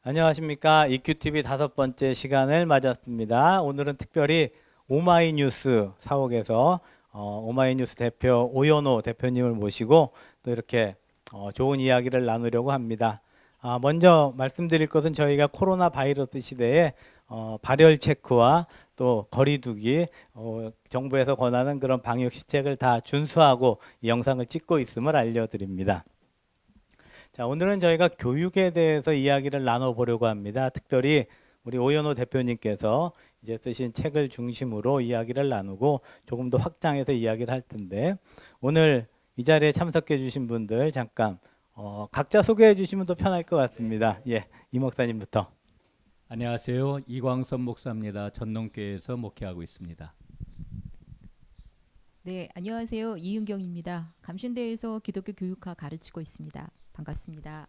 안녕하십니까. EQTV 5번째 시간을 맞았습니다. 오늘은 특별히 오마이뉴스 사옥에서 오마이뉴스 대표 오연호 대표님을 모시고 또 이렇게 좋은 이야기를 나누려고 합니다. 먼저 말씀드릴 것은 저희가 코로나 바이러스 시대에 발열 체크와 또 거리두기, 정부에서 권하는 그런 방역 시책을 다 준수하고 이 영상을 찍고 있음을 알려드립니다. 자, 오늘은 저희가 교육에 대해서 이야기를 나눠보려고 합니다. 특별히 우리 오연호 대표님께서 이제 쓰신 책을 중심으로 이야기를 나누고 조금 더 확장해서 이야기를 할 텐데, 오늘 이 자리에 참석해 주신 분들 잠깐 각자 소개해 주시면 더 편할 것 같습니다. 예, 이 목사님부터. 안녕하세요. 이광선 목사입니다. 전농교회에서 목회하고 있습니다. 네, 안녕하세요. 이은경입니다. 감신대에서 기독교 교육학 가르치고 있습니다. 반갑습니다.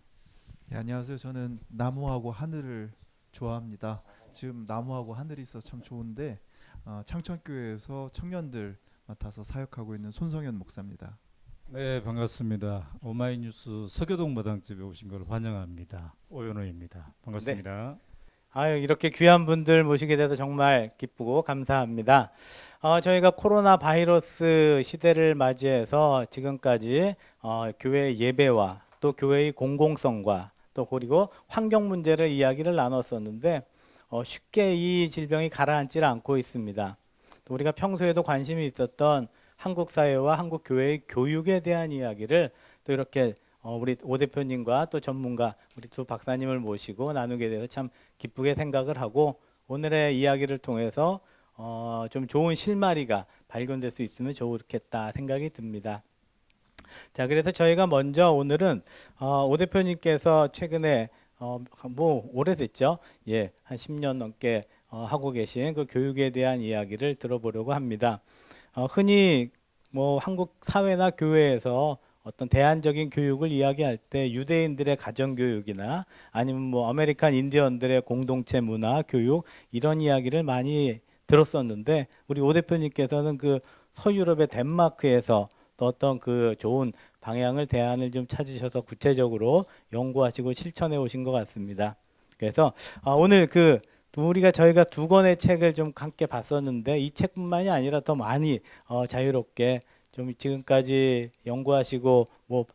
네, 안녕하세요. 저는 나무하고 하늘을 좋아합니다. 지금 나무하고 하늘이 있어 참 좋은데 창천교회에서 청년들 맡아서 사역하고 있는 손성현 목사입니다. 네, 반갑습니다. 오마이뉴스 서교동 마당집에 오신 걸 환영합니다. 오연호입니다. 반갑습니다. 아유, 이렇게 귀한 분들 모시게 돼서 정말 기쁘고 감사합니다. 저희가 코로나 바이러스 시대를 맞이해서 지금까지 교회 예배와 또 교회의 공공성과 또 그리고 환경 문제를 이야기를 나눴었는데 쉽게 이 질병이 가라앉질 않고 있습니다. 또 우리가 평소에도 관심이 있었던 한국 사회와 한국 교회의 교육에 대한 이야기를 또 이렇게 우리 오 대표님과 또 전문가 우리 두 박사님을 모시고 나누게 돼서 참 기쁘게 생각을 하고 오늘의 이야기를 통해서 좀 좋은 실마리가 발견될 수 있으면 좋겠다 생각이 듭니다. 자, 그래서 저희가 먼저 오늘은 오 대표님께서 최근에 뭐 오래됐죠? 예, 한 10년 넘게 하고 계신 그 교육에 대한 이야기를 들어보려고 합니다. 흔히 뭐 한국 사회나 교회에서 어떤 대안적인 교육을 이야기할 때 유대인들의 가정교육이나 아니면 뭐 아메리칸 인디언들의 공동체 문화 교육 이런 이야기를 많이 들었었는데 우리 오 대표님께서는 그 서유럽의 덴마크에서 또 어떤 그 좋은 방향을 대안을 좀 찾으셔서 구체적으로 연구하시고 실천해 오신 것 같습니다. 그래서 오늘 그 우리가 저희가 두 권의 책을 좀 함께 봤었는데 이 책뿐만이 아니라 더 많이 자유롭게 좀 지금까지 연구하시고 뭐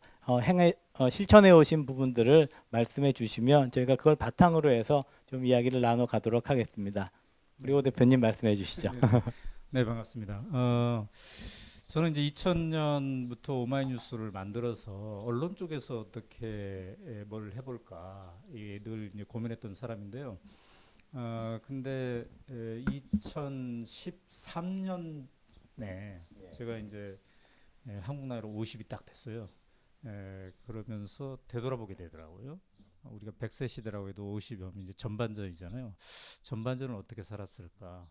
실천해 오신 부분들을 말씀해 주시면 저희가 그걸 바탕으로 해서 좀 이야기를 나눠 가도록 하겠습니다. 우리 오 대표님 말씀해 주시죠. 네, 반갑습니다. 저는 이제 2000년부터 오마이뉴스를 만들어서 언론 쪽에서 어떻게 뭘 해볼까 늘 이제 고민했던 사람인데요. 근데 2013년에 제가 이제 한국 나이로 50이 딱 됐어요. 그러면서 되돌아보게 되더라고요. 우리가 100세 시대라고 해도 50이면 이제 전반전이잖아요. 전반전은 어떻게 살았을까?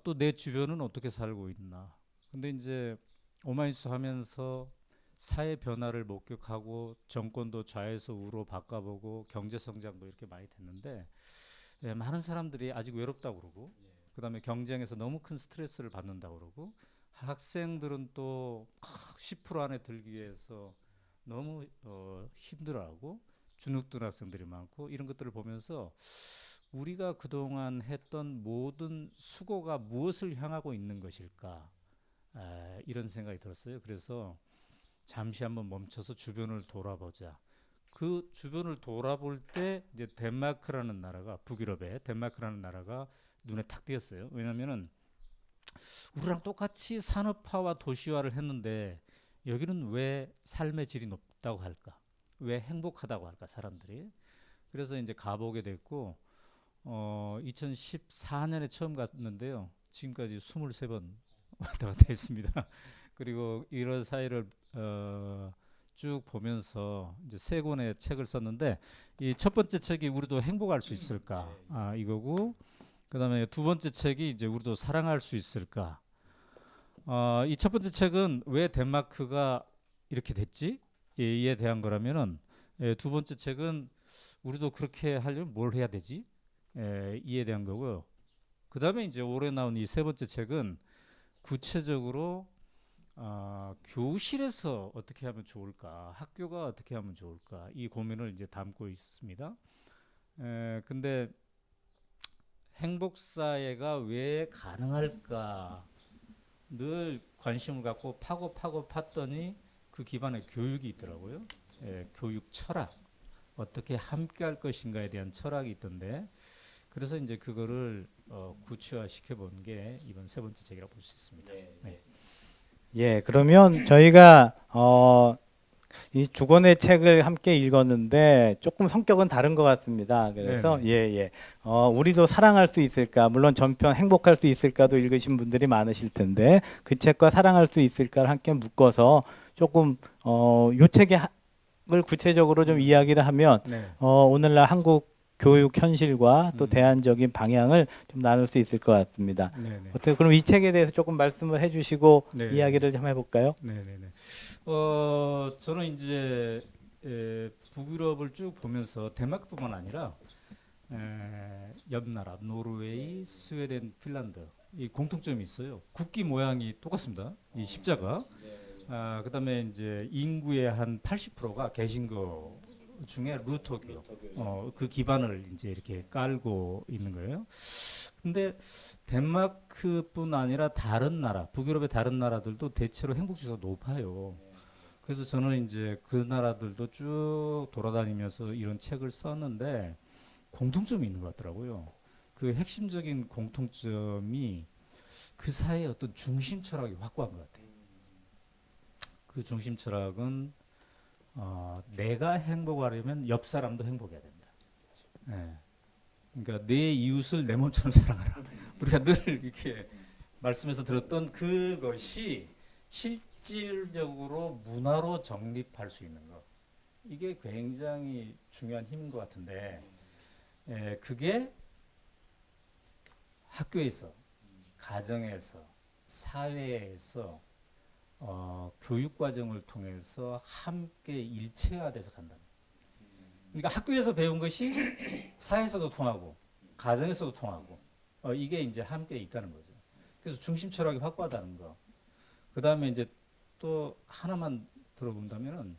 또 내 주변은 어떻게 살고 있나? 근데 이제 오마이뉴스 하면서 사회 변화를 목격하고 정권도 좌에서 우로 바꿔보고 경제 성장도 이렇게 많이 됐는데 많은 사람들이 아직 외롭다고 그러고 그다음에 경쟁에서 너무 큰 스트레스를 받는다고 그러고 학생들은 또 10% 안에 들기 위해서 너무 힘들어하고 주눅든 학생들이 많고 이런 것들을 보면서 우리가 그동안 했던 모든 수고가 무엇을 향하고 있는 것일까 이런 생각이 들었어요. 그래서 잠시 한번 멈춰서 주변을 돌아보자. 그 주변을 돌아볼 때 이제 덴마크라는 나라가 북유럽의 덴마크라는 나라가 눈에 탁 띄었어요. 왜냐하면은 우리랑 똑같이 산업화와 도시화를 했는데 여기는 왜 삶의 질이 높다고 할까? 왜 행복하다고 할까 사람들이? 그래서 이제 가보게 됐고 2014년에 처음 갔는데요. 지금까지 23번 왔다 갔다 했습니다. 그리고 이런 사이를 쭉 보면서 이제 세 권의 책을 썼는데 이 첫 번째 책이 우리도 행복할 수 있을까 이거고 그다음에 두 번째 책이 이제 우리도 사랑할 수 있을까 이 첫 번째 책은 왜 덴마크가 이렇게 됐지 이에 대한 거라면은 두 번째 책은 우리도 그렇게 하려면 뭘 해야 되지 이에 대한 거고요. 그다음에 이제 올해 나온 이 세 번째 책은 구체적으로 교실에서 어떻게 하면 좋을까, 학교가 어떻게 하면 좋을까 이 고민을 이제 담고 있습니다. 근데 행복 사회가 왜 가능할까 늘 관심을 갖고 파고 팠더니 그 기반에 교육이 있더라고요. 교육 철학 어떻게 함께 할 것인가에 대한 철학이 있던데 그래서 이제 그거를 구체화 시켜본 게 이번 세 번째 책이라고 볼 수 있습니다. 네. 예, 그러면 저희가 이 두 권의 책을 함께 읽었는데 조금 성격은 다른 것 같습니다. 그래서 네네. 우리도 사랑할 수 있을까? 물론 전편 행복할 수 있을까도 읽으신 분들이 많으실 텐데 그 책과 사랑할 수 있을까를 함께 묶어서 조금 요 책의 을 구체적으로 좀 이야기를 하면 네. 오늘날 한국 교육 현실과 또 음. 대안적인 방향을 좀 나눌 수 있을 것 같습니다. 네네. 어떻게 그럼 이 책에 대해서 조금 말씀을 해주시고 네. 이야기를 좀 해볼까요? 네네네. 저는 이제 북유럽을 쭉 보면서 덴마크뿐만 아니라 옆 나라 노르웨이, 스웨덴, 핀란드 이 공통점이 있어요. 국기 모양이 똑같습니다. 이 십자가. 그다음에 이제 인구의 한 80%가 개신교 중에 루터교. 그 기반을 이제 이렇게 깔고 있는 거예요. 근데 덴마크뿐 아니라 다른 나라, 북유럽의 다른 나라들도 대체로 행복 지수가 높아요. 그래서 저는 이제 그 나라들도 쭉 돌아다니면서 이런 책을 썼는데 공통점이 있는 것 같더라고요. 그 핵심적인 공통점이 그 사이의 어떤 중심 철학이 확고한 것 같아요. 그 중심 철학은 내가 행복하려면 옆 사람도 행복해야 된다. 예. 그러니까 내 이웃을 내 몸처럼 사랑하라. 우리가 늘 이렇게 말씀에서 들었던 그것이 실질적으로 문화로 정립할 수 있는 것. 이게 굉장히 중요한 힘인 것 같은데 그게 학교에서, 가정에서, 사회에서 교육 과정을 통해서 함께 일체화돼서 간다. 그러니까 학교에서 배운 것이 사회에서도 통하고 가정에서도 통하고 이게 이제 함께 있다는 거죠. 그래서 중심 철학이 확고하다는 거. 그 다음에 이제 또 하나만 들어본다면은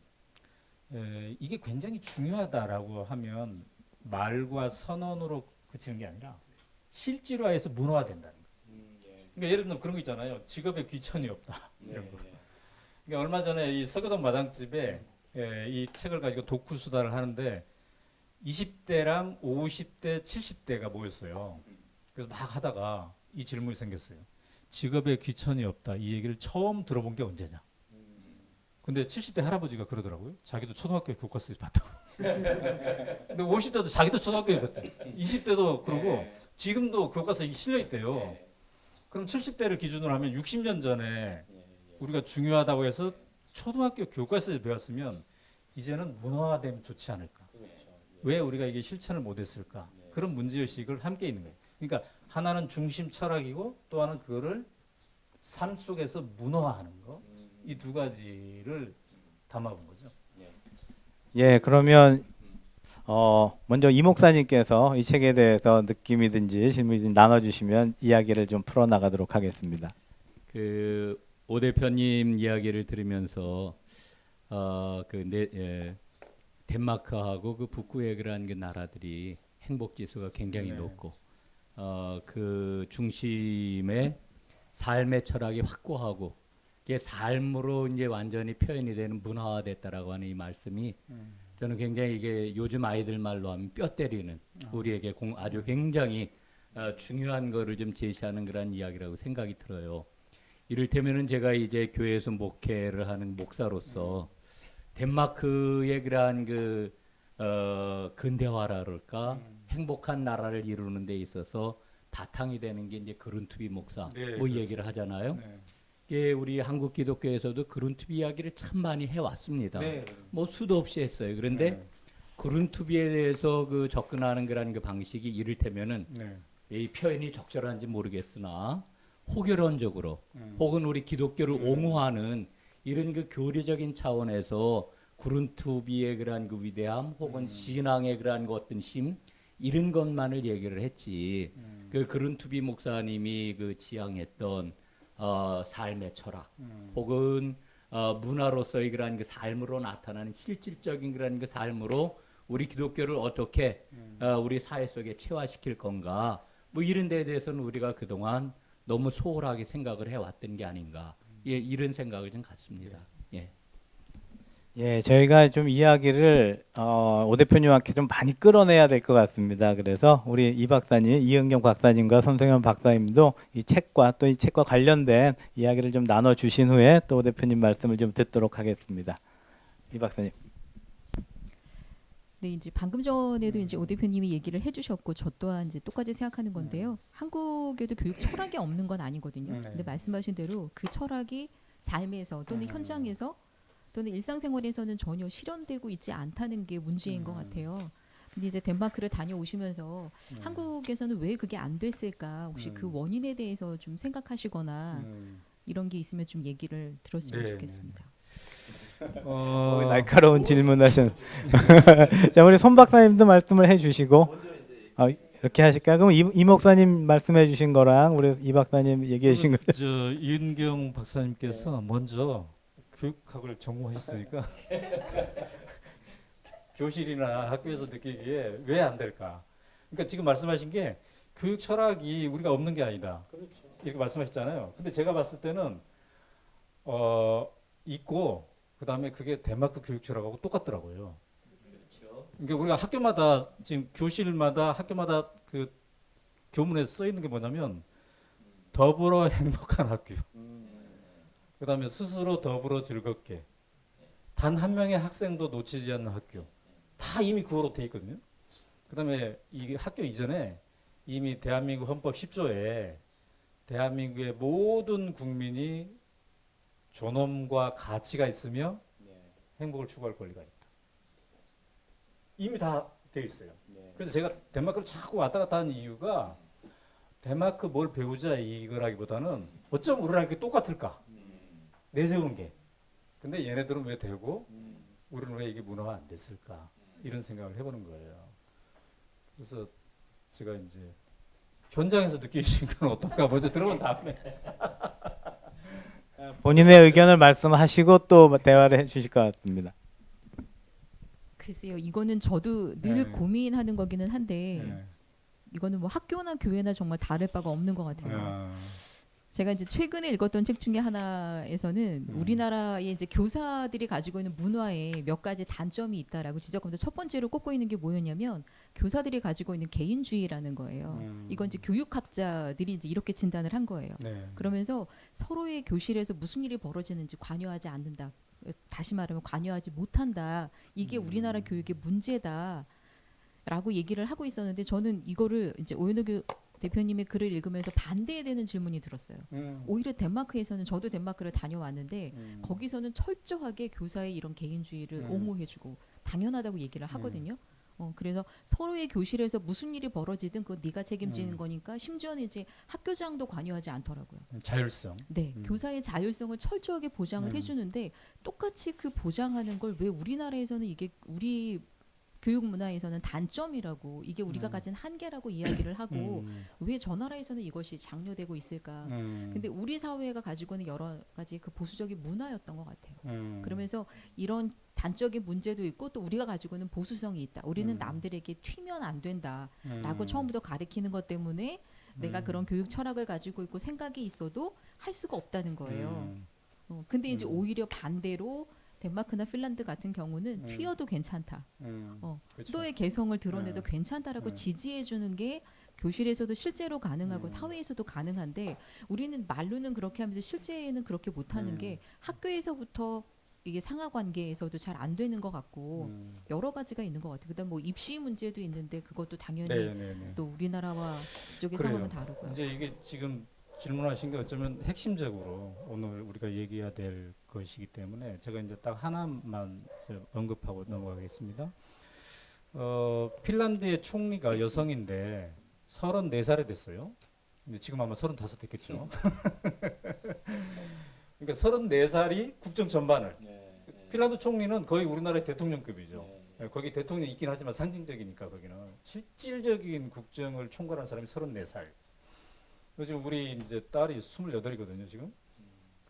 이게 굉장히 중요하다라고 하면 말과 선언으로 그치는 게 아니라 실질화해서 문화화된다는 거. 그러니까 예를 들면 그런 거 있잖아요. 직업에 귀천이 없다 이런 거. 그러니까 얼마 전에 이 서교동 마당집에 이 책을 가지고 독후 수다를 하는데 20대랑 50대, 70대가 모였어요. 그래서 막 하다가 이 질문이 생겼어요. 직업에 귀천이 없다. 이 얘기를 처음 들어본 게 언제냐? 근데 70대 할아버지가 그러더라고요. 자기도 초등학교 교과서에서 봤다고. 근데 50대도 자기도 초등학교에 봤대. 20대도 그러고 지금도 교과서에 실려 있대요. 그럼 70대를 기준으로 하면 60년 전에 우리가 중요하다고 해서 초등학교 교과서에 배웠으면 이제는 문화화되면 좋지 않을까. 왜 우리가 이게 실천을 못했을까. 그런 문제의식을 함께 있는 거예요. 그러니까 하나는 중심 철학이고 또 하나는 그거를 삶 속에서 문화화하는 거. 이 두 가지를 담아본 거죠. 예, 그러면 먼저 이 목사님께서 이 책에 대해서 느낌이든지 질문이든지 나눠주시면 이야기를 좀 풀어나가도록 하겠습니다. 그 오 대표님 이야기를 들으면서 덴마크하고 그 북구에그라는 그 나라들이 행복 지수가 굉장히 높고 그 중심에 삶의 철학이 확고하고 이게 삶으로 이제 완전히 표현이 되는 문화화됐다라고 하는 이 말씀이 저는 굉장히 이게 요즘 아이들 말로 하면 뼈 때리는 우리에게 아주 굉장히 중요한 거를 좀 제시하는 그런 이야기라고 생각이 들어요. 이를테면은 제가 이제 교회에서 목회를 하는 목사로서 덴마크의 그러한 그 근대화라 그럴까 행복한 나라를 이루는 데 있어서 바탕이 되는 게 이제 그룬투비 목사 뭐 이 얘기를 하잖아요. 예, 우리 한국 기독교에서도 그룬투비 이야기를 참 많이 해왔습니다. 뭐 수도 없이 했어요. 그런데 그룬투비에 대해서 그 접근하는 그런 그 방식이 이를테면은 이 표현이 적절한지 모르겠으나 호결론적으로 혹은 우리 기독교를 옹호하는 이런 그 교리적인 차원에서 그룬투비의 그러한 그 위대함 혹은 신앙의 그러한 그 어떤 힘 이런 것만을 얘기를 했지 그 그룬투비 목사님이 그 지향했던 삶의 철학 혹은 문화로서의 그러한 그 삶으로 나타나는 실질적인 그러한 그 삶으로 우리 기독교를 어떻게 우리 사회 속에 체화시킬 건가 뭐 이런 데에 대해서는 우리가 그동안 너무 소홀하게 생각을 해왔던 게 아닌가 예, 이런 생각을 좀 갖습니다. 예. 예, 저희가 좀 이야기를 오 대표님한테 좀 많이 끌어내야 될 것 같습니다. 그래서 우리 이 박사님, 이은경 박사님과 손성현 박사님도 이 책과 또 이 책과 관련된 이야기를 좀 나눠 주신 후에 또 오 대표님 말씀을 좀 듣도록 하겠습니다. 이 박사님. 네, 이제 방금 전에도 이제 오 대표님이 얘기를 해주셨고 저 또한 이제 똑같이 생각하는 건데요. 한국에도 교육 철학이 없는 건 아니거든요. 근데 말씀하신 대로 그 철학이 삶에서 또는 현장에서 또는 일상생활에서는 전혀 실현되고 있지 않다는 게 문제인 것 같아요. 근데 이제 덴마크를 다녀오시면서 한국에서는 왜 그게 안 됐을까? 혹시 그 원인에 대해서 좀 생각하시거나 이런 게 있으면 좀 얘기를 들었으면 네, 좋겠습니다. 날카로운 질문하신. 자, 우리 손 박사님도 말씀을 해주시고 이렇게 하실까요? 그럼 이 목사님 말씀해 주신 거랑 우리 이 박사님 얘기해 주신 거. 저 이은경 박사님께서 먼저 교육학을 전공하셨으니까 교실이나 학교에서 느끼기에 왜 안 될까? 그러니까 지금 말씀하신 게 교육 철학이 우리가 없는 게 아니다. 이렇게 말씀하셨잖아요. 근데 제가 봤을 때는 있고 그다음에 그게 덴마크 교육 철학하고 똑같더라고요. 그러니까 우리가 학교마다 지금 교실마다 학교마다 그 교문에 써 있는 게 뭐냐면 더불어 행복한 학교. 그다음에 스스로 더불어 즐겁게 단 한 명의 학생도 놓치지 않는 학교. 다 이미 그거로 돼 있거든요. 그다음에 이 학교 이전에 이미 대한민국 헌법 10조에 대한민국의 모든 국민이 존엄과 가치가 있으며 행복을 추구할 권리가 있다. 이미 다 돼 있어요. 그래서 제가 덴마크를 자꾸 왔다 갔다 하는 이유가 덴마크 뭘 배우자 이거라기보다는 어쩜 우리랑 이렇게 똑같을까? 내세우는 게. 근데 얘네들은 왜 되고 우리는 왜 이게 문화가 안 됐을까? 이런 생각을 해보는 거예요. 그래서 제가 이제 현장에서 느끼신 건 어떤가 먼저 들어본 다음에 본인의 의견을 말씀하시고 또 대화를 해주실 것 같습니다. 글쎄요, 이거는 저도 늘 네. 고민하는 거기는 한데 네. 이거는 뭐 학교나 교회나 정말 다를 바가 없는 것 같아요. 제가 이제 최근에 읽었던 책 중에 하나에서는 우리나라의 이제 교사들이 가지고 있는 문화에 몇 가지 단점이 있다라고 지적하면서 첫 번째로 꼽고 있는 게 뭐였냐면 교사들이 가지고 있는 개인주의라는 거예요. 이건 이제 교육학자들이 이제 이렇게 진단을 한 거예요. 네. 그러면서 서로의 교실에서 무슨 일이 벌어지는지 관여하지 않는다. 다시 말하면 관여하지 못한다. 이게 우리나라 교육의 문제다. 라고 얘기를 하고 있었는데 저는 이거를 이제 오연호 대표님의 글을 읽으면서 반대에 되는 질문이 들었어요. 오히려 덴마크에서는 저도 덴마크를 다녀왔는데 거기서는 철저하게 교사의 이런 개인주의를 옹호해주고 당연하다고 얘기를 하거든요. 그래서 서로의 교실에서 무슨 일이 벌어지든 그거 네가 책임지는 거니까 심지어는 이제 학교장도 관여하지 않더라고요. 자율성. 네, 교사의 자율성을 철저하게 보장을 해주는데 똑같이 그 보장하는 걸 왜 우리나라에서는 이게 우리 교육 문화에서는 단점이라고 이게 우리가 가진 한계라고 이야기를 하고 왜 저 나라에서는 이것이 장려되고 있을까? 근데 우리 사회가 가지고 있는 여러 가지 그 보수적인 문화였던 것 같아요. 그러면서 이런 단적인 문제도 있고 또 우리가 가지고 있는 보수성이 있다. 우리는 남들에게 튀면 안 된다라고 처음부터 가르치는 것 때문에 내가 그런 교육 철학을 가지고 있고 생각이 있어도 할 수가 없다는 거예요. 근데 이제 오히려 반대로 덴마크나 핀란드 같은 경우는 튀어도 괜찮다. 그렇죠. 너의 개성을 드러내도 괜찮다라고 지지해 주는 게 교실에서도 실제로 가능하고 사회에서도 가능한데 우리는 말로는 그렇게 하면서 실제에는 그렇게 못하는 게 학교에서부터 이게 상하 관계에서도 잘 안 되는 것 같고 여러 가지가 있는 것 같아요. 그다음 뭐 입시 문제도 있는데 그것도 당연히 네네네. 또 우리나라와 이쪽의 그래요. 상황은 다르고요. 이제 이게 지금 질문하신 게 어쩌면 핵심적으로 오늘 우리가 얘기해야 될 것이기 때문에 제가 이제 딱 하나만 언급하고 넘어가겠습니다. 핀란드의 총리가 여성인데 34살이 됐어요. 근데 지금 아마 35 됐겠죠. 그러니까 34살이 국정 전반을. 핀란드 총리는 거의 우리나라의 대통령급이죠. 거기 대통령이 있긴 하지만 상징적이니까 거기는 실질적인 국정을 총괄한 사람이 34살. 지금 우리 이제 딸이 28이거든요, 지금.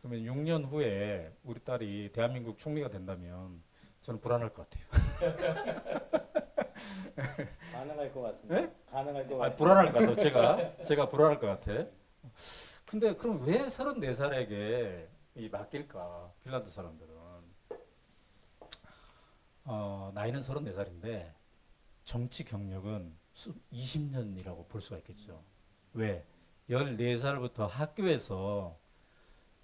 그러면 6년 후에 우리 딸이 대한민국 총리가 된다면 저는 불안할 것 같아요. 가능할 것 같은데. 예? 가능할 것 아, 불안할 것 같아. 제가 불안할 것 같아. 근데 그럼 왜 34살에게 이 맡길까? 핀란드 사람들은 나이는 34살인데 정치 경력은 20년이라고 볼 수가 있겠죠. 왜? 14살부터 학교에서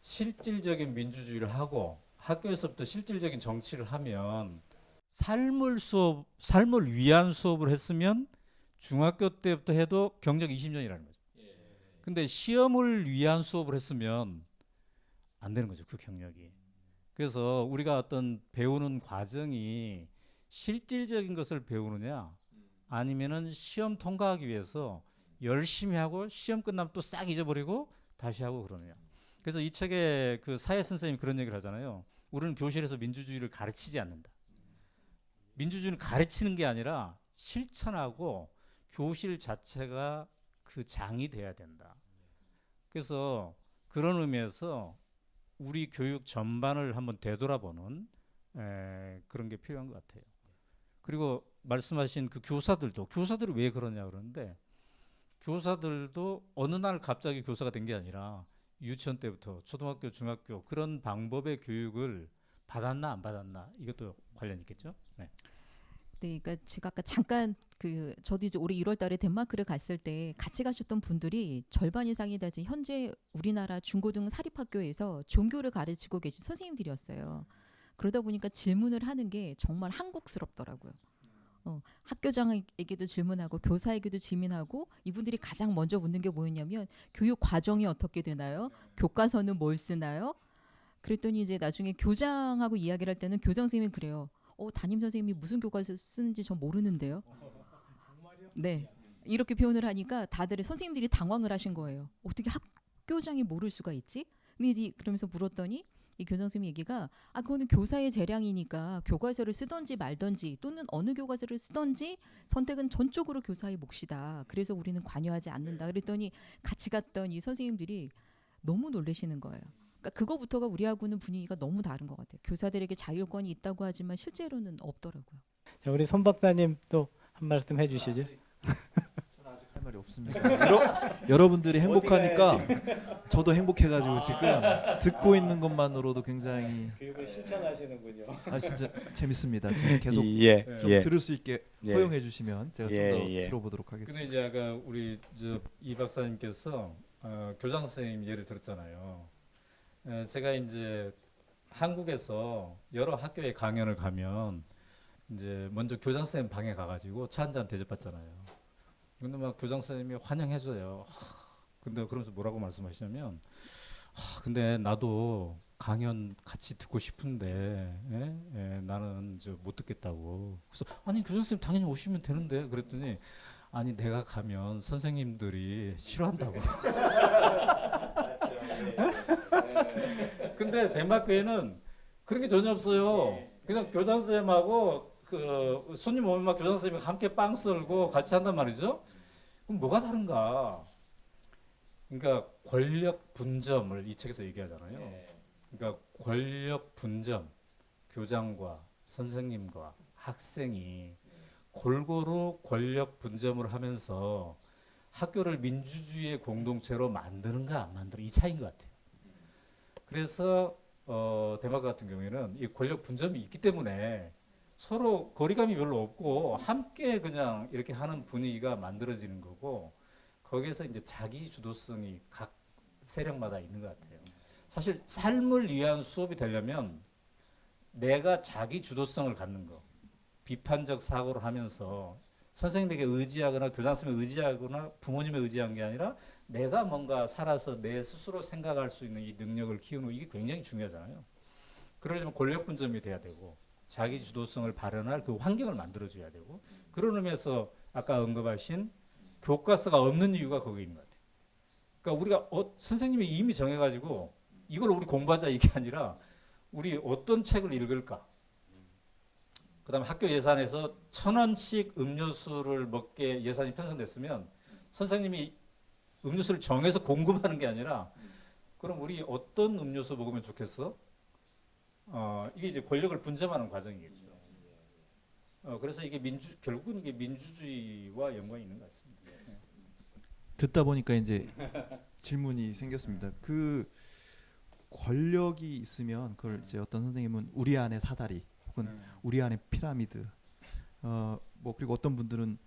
실질적인 민주주의를 하고 학교에서부터 실질적인 정치를 하면 삶을 위한 수업을 했으면 중학교 때부터 해도 경력 20년이라는 거죠. 근데 시험을 위한 수업을 했으면 안 되는 거죠, 그 경력이. 그래서 우리가 어떤 배우는 과정이 실질적인 것을 배우느냐 아니면은 시험 통과하기 위해서 열심히 하고 시험 끝나면 또 싹 잊어버리고 다시 하고 그러느냐. 그래서 이 책에 그 사회 선생님이 그런 얘기를 하잖아요. 우리는 교실에서 민주주의를 가르치지 않는다. 민주주의를 가르치는 게 아니라 실천하고 교실 자체가 그 장이 돼야 된다. 그래서 그런 의미에서 우리 교육 전반을 한번 되돌아보는 그런 게 필요한 것 같아요. 그리고 말씀하신 그 교사들이 왜 그러냐 그러는데 교사들도 어느 날 갑자기 교사가 된 게 아니라 유치원 때부터 초등학교, 중학교 그런 방법의 교육을 받았나 안 받았나 이것도 관련 있겠죠. 네. 네, 그러니까 제가 아까 잠깐 저도 이제 올해 1월달에 덴마크를 갔을 때 같이 가셨던 분들이 절반 이상이 다 이제 현재 우리나라 중고등 사립학교에서 종교를 가르치고 계신 선생님들이었어요. 그러다 보니까 질문을 하는 게 정말 한국스럽더라고요. 학교장에게도 질문하고 교사에게도 질문하고 이분들이 가장 먼저 묻는 게 뭐였냐면 교육 과정이 어떻게 되나요? 교과서는 뭘 쓰나요? 그랬더니 이제 나중에 교장하고 이야기를 할 때는 교장 선생님이 그래요. 담임 선생님이 무슨 교과서 쓰는지 저 모르는데요. 네. 이렇게 표현을 하니까 다들 선생님들이 당황을 하신 거예요. 어떻게 학교장이 모를 수가 있지? 근데 이제 그러면서 물었더니 이 교장 선생님 얘기가 그거는 교사의 재량이니까 교과서를 쓰던지 말던지 또는 어느 교과서를 쓰던지 선택은 전적으로 교사의 몫이다. 그래서 우리는 관여하지 않는다. 그랬더니 같이 갔던 이 선생님들이 너무 놀라시는 거예요. 그러니까 그거부터가 우리하고는 분위기가 너무 다른 것 같아요. 교사들에게 자율권이 있다고 하지만 실제로는 없더라고요. 자, 우리 손 박사님 또 한 말씀 해주시죠. 저는 아직 할 말이 없습니다. 여러분들이 행복하니까 저도 행복해가지고 지금 듣고 있는 것만으로도 굉장히 교육을 실천하시는군요. 진짜 재밌습니다. 지금 계속 예, 좀 예. 들을 수 있게 예. 허용해 주시면 제가 좀 예, 더 예. 들어보도록 하겠습니다. 근데 이제 아까 우리 이 박사님께서 교장 선생님 예를 들었잖아요. 제가 이제 한국에서 여러 학교에 강연을 가면 이제 먼저 교장 선생님 방에 가가지고 차 한잔 대접받잖아요. 근데 막 교장 선생님이 환영해줘요. 근데 그러면서 뭐라고 말씀하시냐면, 근데 나도 강연 같이 듣고 싶은데 나는 못 듣겠다고. 그래서 아니 교장 선생님 당연히 오시면 되는데 그랬더니 아니 내가 가면 선생님들이 싫어한다고. 근데 덴마크에는 그런 게 전혀 없어요. 그냥 교장 선생님하고 그 손님 오면 막 교장 선생님이 함께 빵 썰고 같이 한단 말이죠. 그럼 뭐가 다른가? 그러니까 권력 분점을 이 책에서 얘기하잖아요. 그러니까 권력 분점, 교장과 선생님과 학생이 골고루 권력 분점을 하면서 학교를 민주주의의 공동체로 만드는가 안 만드는 이 차이인 것 같아요. 그래서 덴마크 같은 경우에는 이 권력 분점이 있기 때문에 서로 거리감이 별로 없고 함께 그냥 이렇게 하는 분위기가 만들어지는 거고 거기에서 이제 자기 주도성이 각 세력마다 있는 것 같아요. 사실 삶을 위한 수업이 되려면 내가 자기 주도성을 갖는 거, 비판적 사고를 하면서 선생님에게 의지하거나 교장 선생님에 의지하거나 부모님에 의지한 게 아니라 내가 뭔가 살아서 내 스스로 생각할 수 있는 이 능력을 키우는 이게 굉장히 중요하잖아요. 그러려면 권력 분점이 돼야 되고 자기 주도성을 발현할 그 환경을 만들어줘야 되고 그런 의미에서 아까 언급하신 교과서가 없는 이유가 거기 있는 것 같아요. 그러니까 우리가 선생님이 이미 정해가지고 이걸 우리 공부하자 이게 아니라 우리 어떤 책을 읽을까. 그다음에 학교 예산에서 1,000원씩 음료수를 먹게 예산이 편성됐으면 선생님이 음료수를 정해서 공급하는 게 아니라 그럼 우리 어떤 음료수 먹으면 좋겠어? 이게 이제 권력을 분점하는 과정이겠죠. 그래서 이게 결국은 이게 민주주의와 연관이 있는 것 같습니다. 듣다 보니까 이제 질문이 생겼습니다. 그 권력이 있으면 그걸 이제 어떤 선생님은 우리 안에 사다리 혹은 우리 안에 피라미드 뭐 그리고 어떤 분들은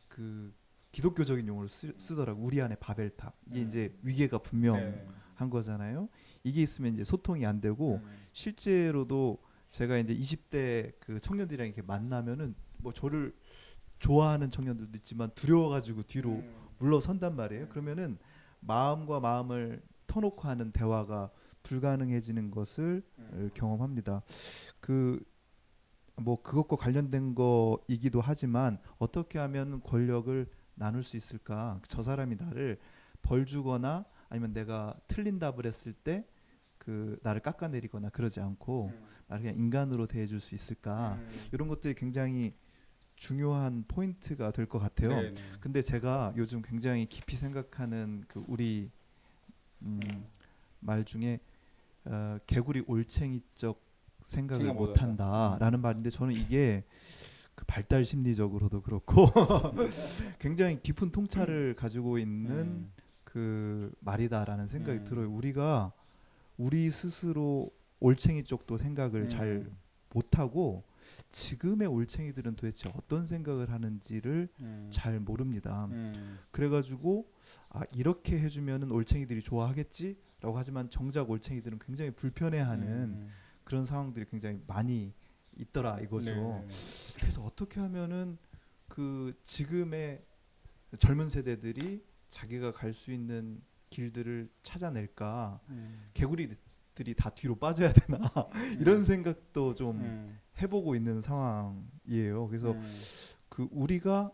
그 기독교적인 용어를 쓰더라고. 우리 안에 바벨탑. 이게 이제 위계가 분명한 거잖아요. 이게 있으면 이제 소통이 안 되고 실제로도 제가 이제 20대 그 청년들이랑 이렇게 만나면은 뭐 저를 좋아하는 청년들도 있지만 두려워가지고 뒤로 물러선단 말이에요. 그러면은 마음과 마음을 터놓고 하는 대화가 불가능해지는 것을 경험합니다. 그 뭐 그것과 관련된 거이기도 하지만 어떻게 하면 권력을 나눌 수 있을까? 저 사람이 나를 벌 주거나 아니면 내가 틀린 답을 했을 때 그 나를 깎아내리거나 그러지 않고 나를 그냥 인간으로 대해줄 수 있을까? 이런 것들이 굉장히 중요한 포인트가 될 것 같아요. 근데 제가 요즘 굉장히 깊이 생각하는 그 우리 말 중에 개구리 올챙이적 생각을 못한다라는 말인데 저는 이게 그 발달 심리적으로도 그렇고 굉장히 깊은 통찰을 가지고 있는 그 말이다라는 생각이 들어요. 우리가 우리 스스로 올챙이 쪽도 생각을 잘 못하고 지금의 올챙이들은 도대체 어떤 생각을 하는지를 잘 모릅니다. 그래가지고 이렇게 해주면은 올챙이들이 좋아하겠지라고 하지만 정작 올챙이들은 굉장히 불편해하는 그런 상황들이 굉장히 많이 있더라 이거죠. 그래서 어떻게 하면은 그 지금의 젊은 세대들이 자기가 갈 수 있는 길들을 찾아낼까? 개구리들이 다 뒤로 빠져야 되나? 이런 생각도 좀 해보고 있는 상황이에요. 그래서 그 우리가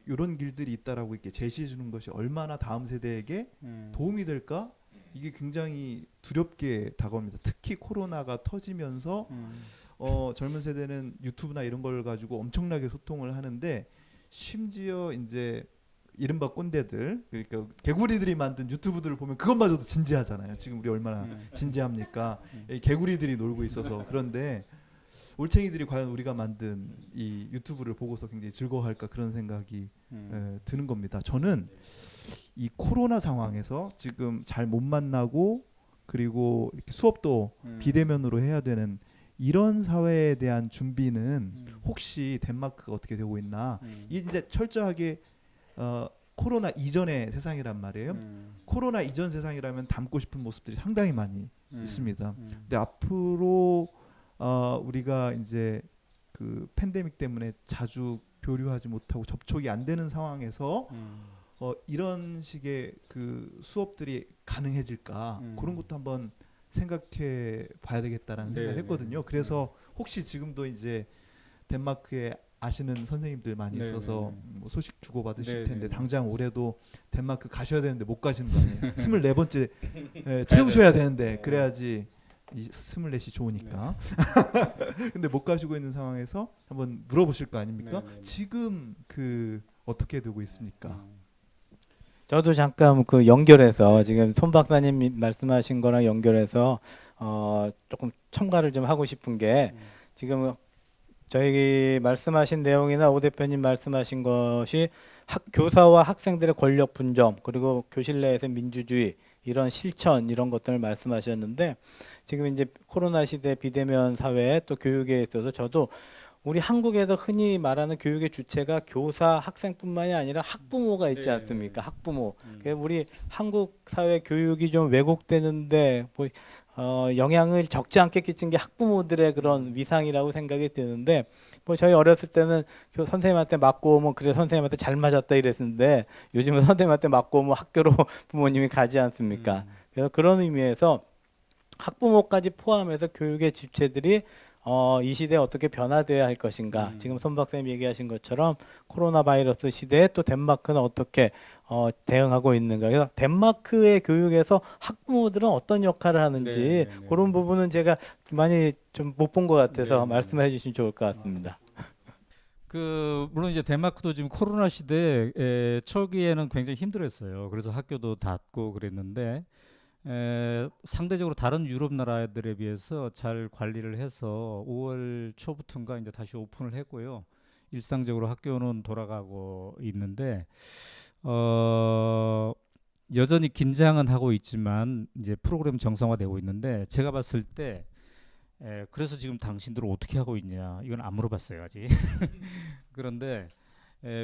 이런 길들이 있다라고 이렇게 제시해 주는 것이 얼마나 다음 세대에게 도움이 될까? 이게 굉장히 두렵게 다가옵니다. 특히 코로나가 터지면서 젊은 세대는 유튜브나 이런 걸 가지고 엄청나게 소통을 하는데 심지어 이제 이른바 꼰대들 그러니까 개구리들이 만든 유튜브들을 보면 그것마저도 진지하잖아요. 지금 우리 얼마나 진지합니까? 이 개구리들이 놀고 있어서. 그런데 올챙이들이 과연 우리가 만든 이 유튜브를 보고서 굉장히 즐거워할까 그런 생각이 드는 겁니다. 저는 이 코로나 상황에서 지금 잘 못 만나고 그리고 이렇게 수업도 비대면으로 해야 되는 이런 사회에 대한 준비는 혹시 덴마크가 어떻게 되고 있나? 이제 철저하게 코로나 이전의 세상이란 말이에요. 코로나 이전 세상이라면 닮고 싶은 모습들이 상당히 많이 있습니다. 근데 앞으로 우리가 이제 그 팬데믹 때문에 자주 교류하지 못하고 접촉이 안 되는 상황에서 이런 식의 그 수업들이 가능해질까 그런 것도 한번 생각해 봐야 되겠다라는 생각을 했거든요. 그래서 혹시 지금도 이제 덴마크에 아시는 선생님들 많이 있어서 뭐 소식 주고 받으실 텐데 당장 올해도 덴마크 가셔야 되는데 못 가시는 거 아니에요. 24번째 채우셔야 되는데 그래야지 이 24이 좋으니까. 근데 못 가시고 있는 상황에서 한번 물어보실 거 아닙니까? 지금 그 어떻게 되고 있습니까? 저도 잠깐 그 연결해서 지금 손 박사님 말씀하신 거랑 연결해서 조금 첨가를 좀 하고 싶은 게 지금 저희 말씀하신 내용이나 오 대표님 말씀하신 것이 교사와 학생들의 권력 분점 그리고 교실 내에서 민주주의 이런 실천 이런 것들을 말씀하셨는데 지금 이제 코로나 시대 비대면 사회 또 교육에 있어서 저도 우리 한국에서 흔히 말하는 교육의 주체가 교사, 학생뿐만이 아니라 학부모가 있지 않습니까? 학부모. 우리 한국 사회 교육이 좀 왜곡되는데 뭐 영향을 적지 않게 끼친 게 학부모들의 그런 위상이라고 생각이 드는데 뭐 저희 어렸을 때는 선생님한테 맞고 오면 그래 선생님한테 잘 맞았다 이랬는데 요즘은 선생님한테 맞고 오면 학교로 부모님이 가지 않습니까? 그래서 그런 의미에서 학부모까지 포함해서 교육의 주체들이 이 시대에 어떻게 변화되어야 할 것인가. 지금 손 박사님 얘기하신 것처럼 코로나 바이러스 시대에 또 덴마크는 어떻게 대응하고 있는가. 그래서 덴마크의 교육에서 학부모들은 어떤 역할을 하는지 그런 부분은 제가 많이 좀 못 본 것 같아서 말씀해 주시면 좋을 것 같습니다. 그 물론 이제 덴마크도 지금 코로나 시대에 초기에는 굉장히 힘들었어요. 그래서 학교도 닫고 그랬는데 상대적으로 다른 유럽 나라들에 비해서 잘 관리를 해서 5월 초부터인가 이제 다시 오픈을 했고요. 일상적으로 학교는 돌아가고 있는데 여전히 긴장은 하고 있지만 이제 프로그램 정상화되고 있는데 제가 봤을 때 그래서 지금 당신들은 어떻게 하고 있냐 이건 안 물어봤어요 아직. 그런데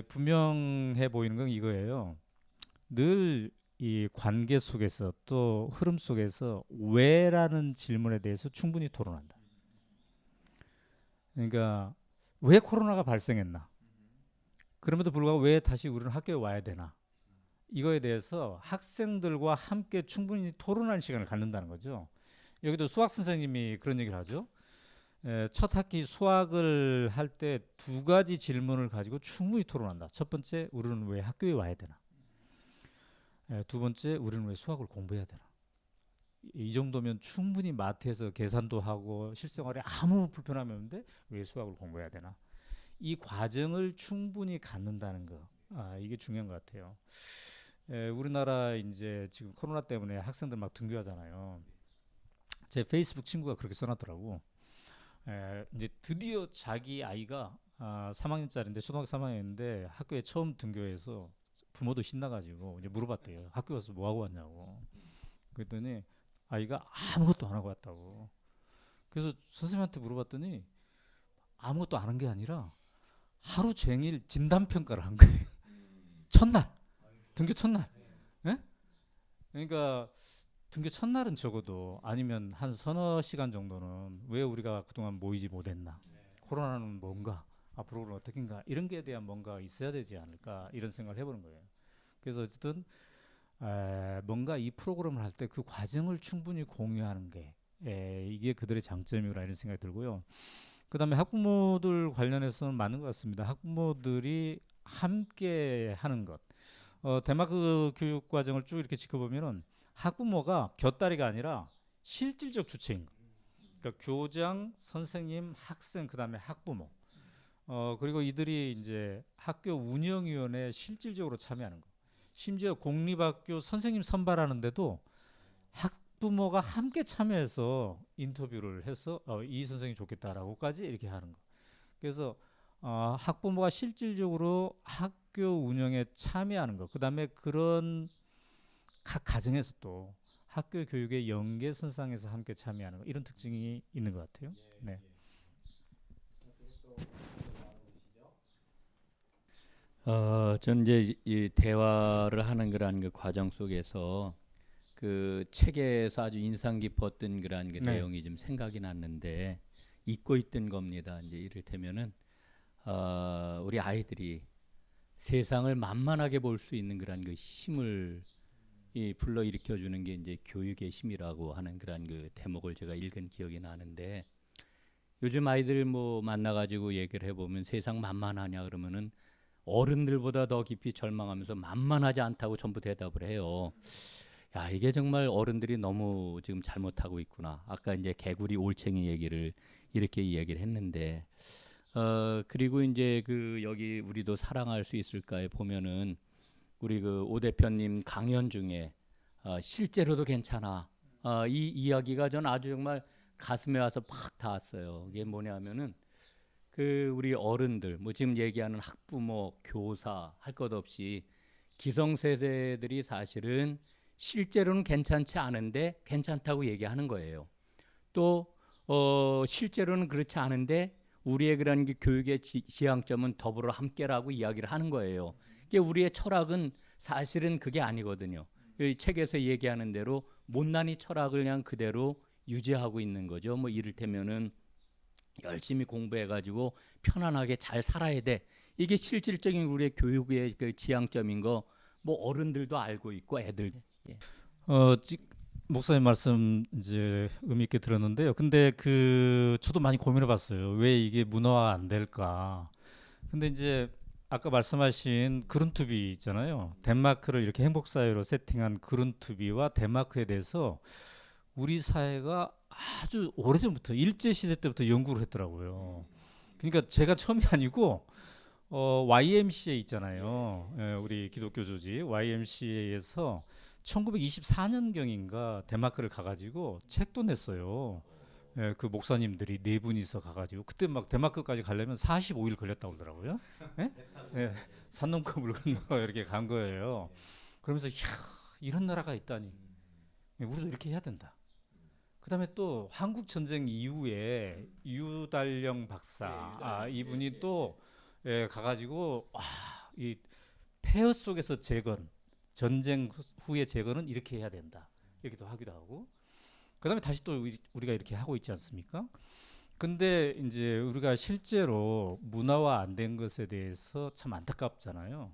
분명해 보이는 건 이거예요. 늘 이 관계 속에서 또 흐름 속에서 왜라는 질문에 대해서 충분히 토론한다. 그러니까 왜 코로나가 발생했나? 그럼에도 불구하고 왜 다시 우리는 학교에 와야 되나? 이거에 대해서 학생들과 함께 충분히 토론하는 시간을 갖는다는 거죠. 여기도 수학 선생님이 그런 얘기를 하죠. 첫 학기 수학을 할 때 두 가지 질문을 가지고 충분히 토론한다. 첫 번째, 우리는 왜 학교에 와야 되나? 두 번째, 우리는 왜 수학을 공부해야 되나? 이 정도면 충분히 마트에서 계산도 하고 실생활에 아무 불편함이 없는데 왜 수학을 공부해야 되나? 이 과정을 충분히 갖는다는 거, 이게 중요한 것 같아요. 우리나라 이제 지금 코로나 때문에 학생들 막 등교하잖아요. 제 페이스북 친구가 그렇게 써놨더라고. 이제 드디어 자기 아이가 3학년짜리인데 초등학교 3학년인데 학교에 처음 등교해서 부모도 신나가지고 이제 물어봤대요. 학교 가서 뭐 하고 왔냐고. 그랬더니 아이가 아무것도 안 하고 왔다고. 그래서 선생님한테 물어봤더니 아무것도 안 한 게 아니라 하루 종일 진단 평가를 한 거예요. 첫날 등교 첫날. 예? 그러니까 등교 첫날은 적어도 아니면 한 서너 시간 정도는 왜 우리가 그동안 모이지 못했나? 코로나는 뭔가? 앞으로는 어떻게인가? 이런 게 대한 뭔가 있어야 되지 않을까? 이런 생각을 해보는 거예요. 그래서 어쨌든 뭔가 이 프로그램을 할 때 그 과정을 충분히 공유하는 게 이게 그들의 장점이라 이런 생각이 들고요. 그다음에 학부모들 관련해서는 맞는 것 같습니다. 학부모들이 함께 하는 것. 덴마크 교육 과정을 쭉 이렇게 지켜보면은 학부모가 곁다리가 아니라 실질적 주체인 거. 그러니까 교장, 선생님, 학생, 그다음에 학부모. 그리고 이들이 이제 학교 운영위원회에 실질적으로 참여하는 거. 심지어 공립학교 선생님 선발하는데도 학부모가 함께 참여해서 인터뷰를 해서 이 선생님 좋겠다라고까지 이렇게 하는 거. 그래서 학부모가 실질적으로 학교 운영에 참여하는 거. 그다음에 그런 각 가정에서 또 학교 교육의 연계선상에서 함께 참여하는 거. 이런 특징이 있는 것 같아요. 네. 저는 이제 이 대화를 하는 그런 그 과정 속에서 그 책에서 아주 인상 깊었던 그런 그 네. 내용이 좀 생각이 났는데 잊고 있던 겁니다. 이제 이를테면은 우리 아이들이 세상을 만만하게 볼 수 있는 그런 그 힘을 불러 일으켜 주는 게 이제 교육의 힘이라고 하는 그런 그 대목을 제가 읽은 기억이 나는데 요즘 아이들 뭐 만나가지고 얘기를 해보면 세상 만만하냐 그러면은 어른들보다 더 깊이 절망하면서 만만하지 않다고 전부 대답을 해요. 야, 이게 정말 어른들이 너무 지금 잘못하고 있구나. 아까 이제 개구리 올챙이 얘기를 이렇게 이야기를 했는데, 그리고 이제 그 여기 우리도 사랑할 수 있을까에 보면은 우리 그 오 대표님 강연 중에 실제로도 괜찮아. 이 이야기가 전 아주 정말 가슴에 와서 팍 닿았어요. 이게 뭐냐면은 그 우리 어른들 뭐 지금 얘기하는 학부모, 교사 할 것 없이 기성세대들이 사실은 실제로는 괜찮지 않은데 괜찮다고 얘기하는 거예요. 또 실제로는 그렇지 않은데 우리의 그런 교육의 지향점은 더불어 함께라고 이야기를 하는 거예요. 이게 우리의 철학은 사실은 그게 아니거든요. 이 책에서 얘기하는 대로 못난이 철학을 그냥 그대로 유지하고 있는 거죠. 뭐 이를테면은 열심히 공부해가지고 편안하게 잘 살아야 돼. 이게 실질적인 우리의 교육의 그 지향점인 거 뭐 어른들도 알고 있고 애들. 예. 목사님 말씀 이제 의미 있게 들었는데요. 근데 저도 많이 고민해봤어요. 왜 이게 문화화 안 될까? 근데 이제 아까 말씀하신 그룬투비 있잖아요. 덴마크를 이렇게 행복사회로 세팅한 그룬투비와 덴마크에 대해서 우리 사회가 아주 오래전부터 일제시대 때부터 연구를 했더라고요. 그러니까 제가 처음이 아니고 YMCA 있잖아요. 우리 기독교 조직 YMCA에서 1924년경인가 덴마크를 가가지고 책도 냈어요. 예, 그 목사님들이 네 분이서 가가지고 그때 막 덴마크까지 가려면 45일 걸렸다고 그러더라고요. 예? 예, 산 넘고 물 건너 이렇게 간 거예요. 그러면서 이야, 이런 나라가 있다니. 예, 우리도 이렇게 해야 된다. 그다음에 또 한국 전쟁 이후에 유달령 박사 이분이 또 예, 가가지고 이 폐허 속에서 재건, 전쟁 후의 재건은 이렇게 해야 된다. 이렇게도 하기도 하고. 그다음에 다시 또 우리가 이렇게 하고 있지 않습니까? 근데 이제 우리가 실제로 문화화 안 된 것에 대해서 참 안타깝잖아요.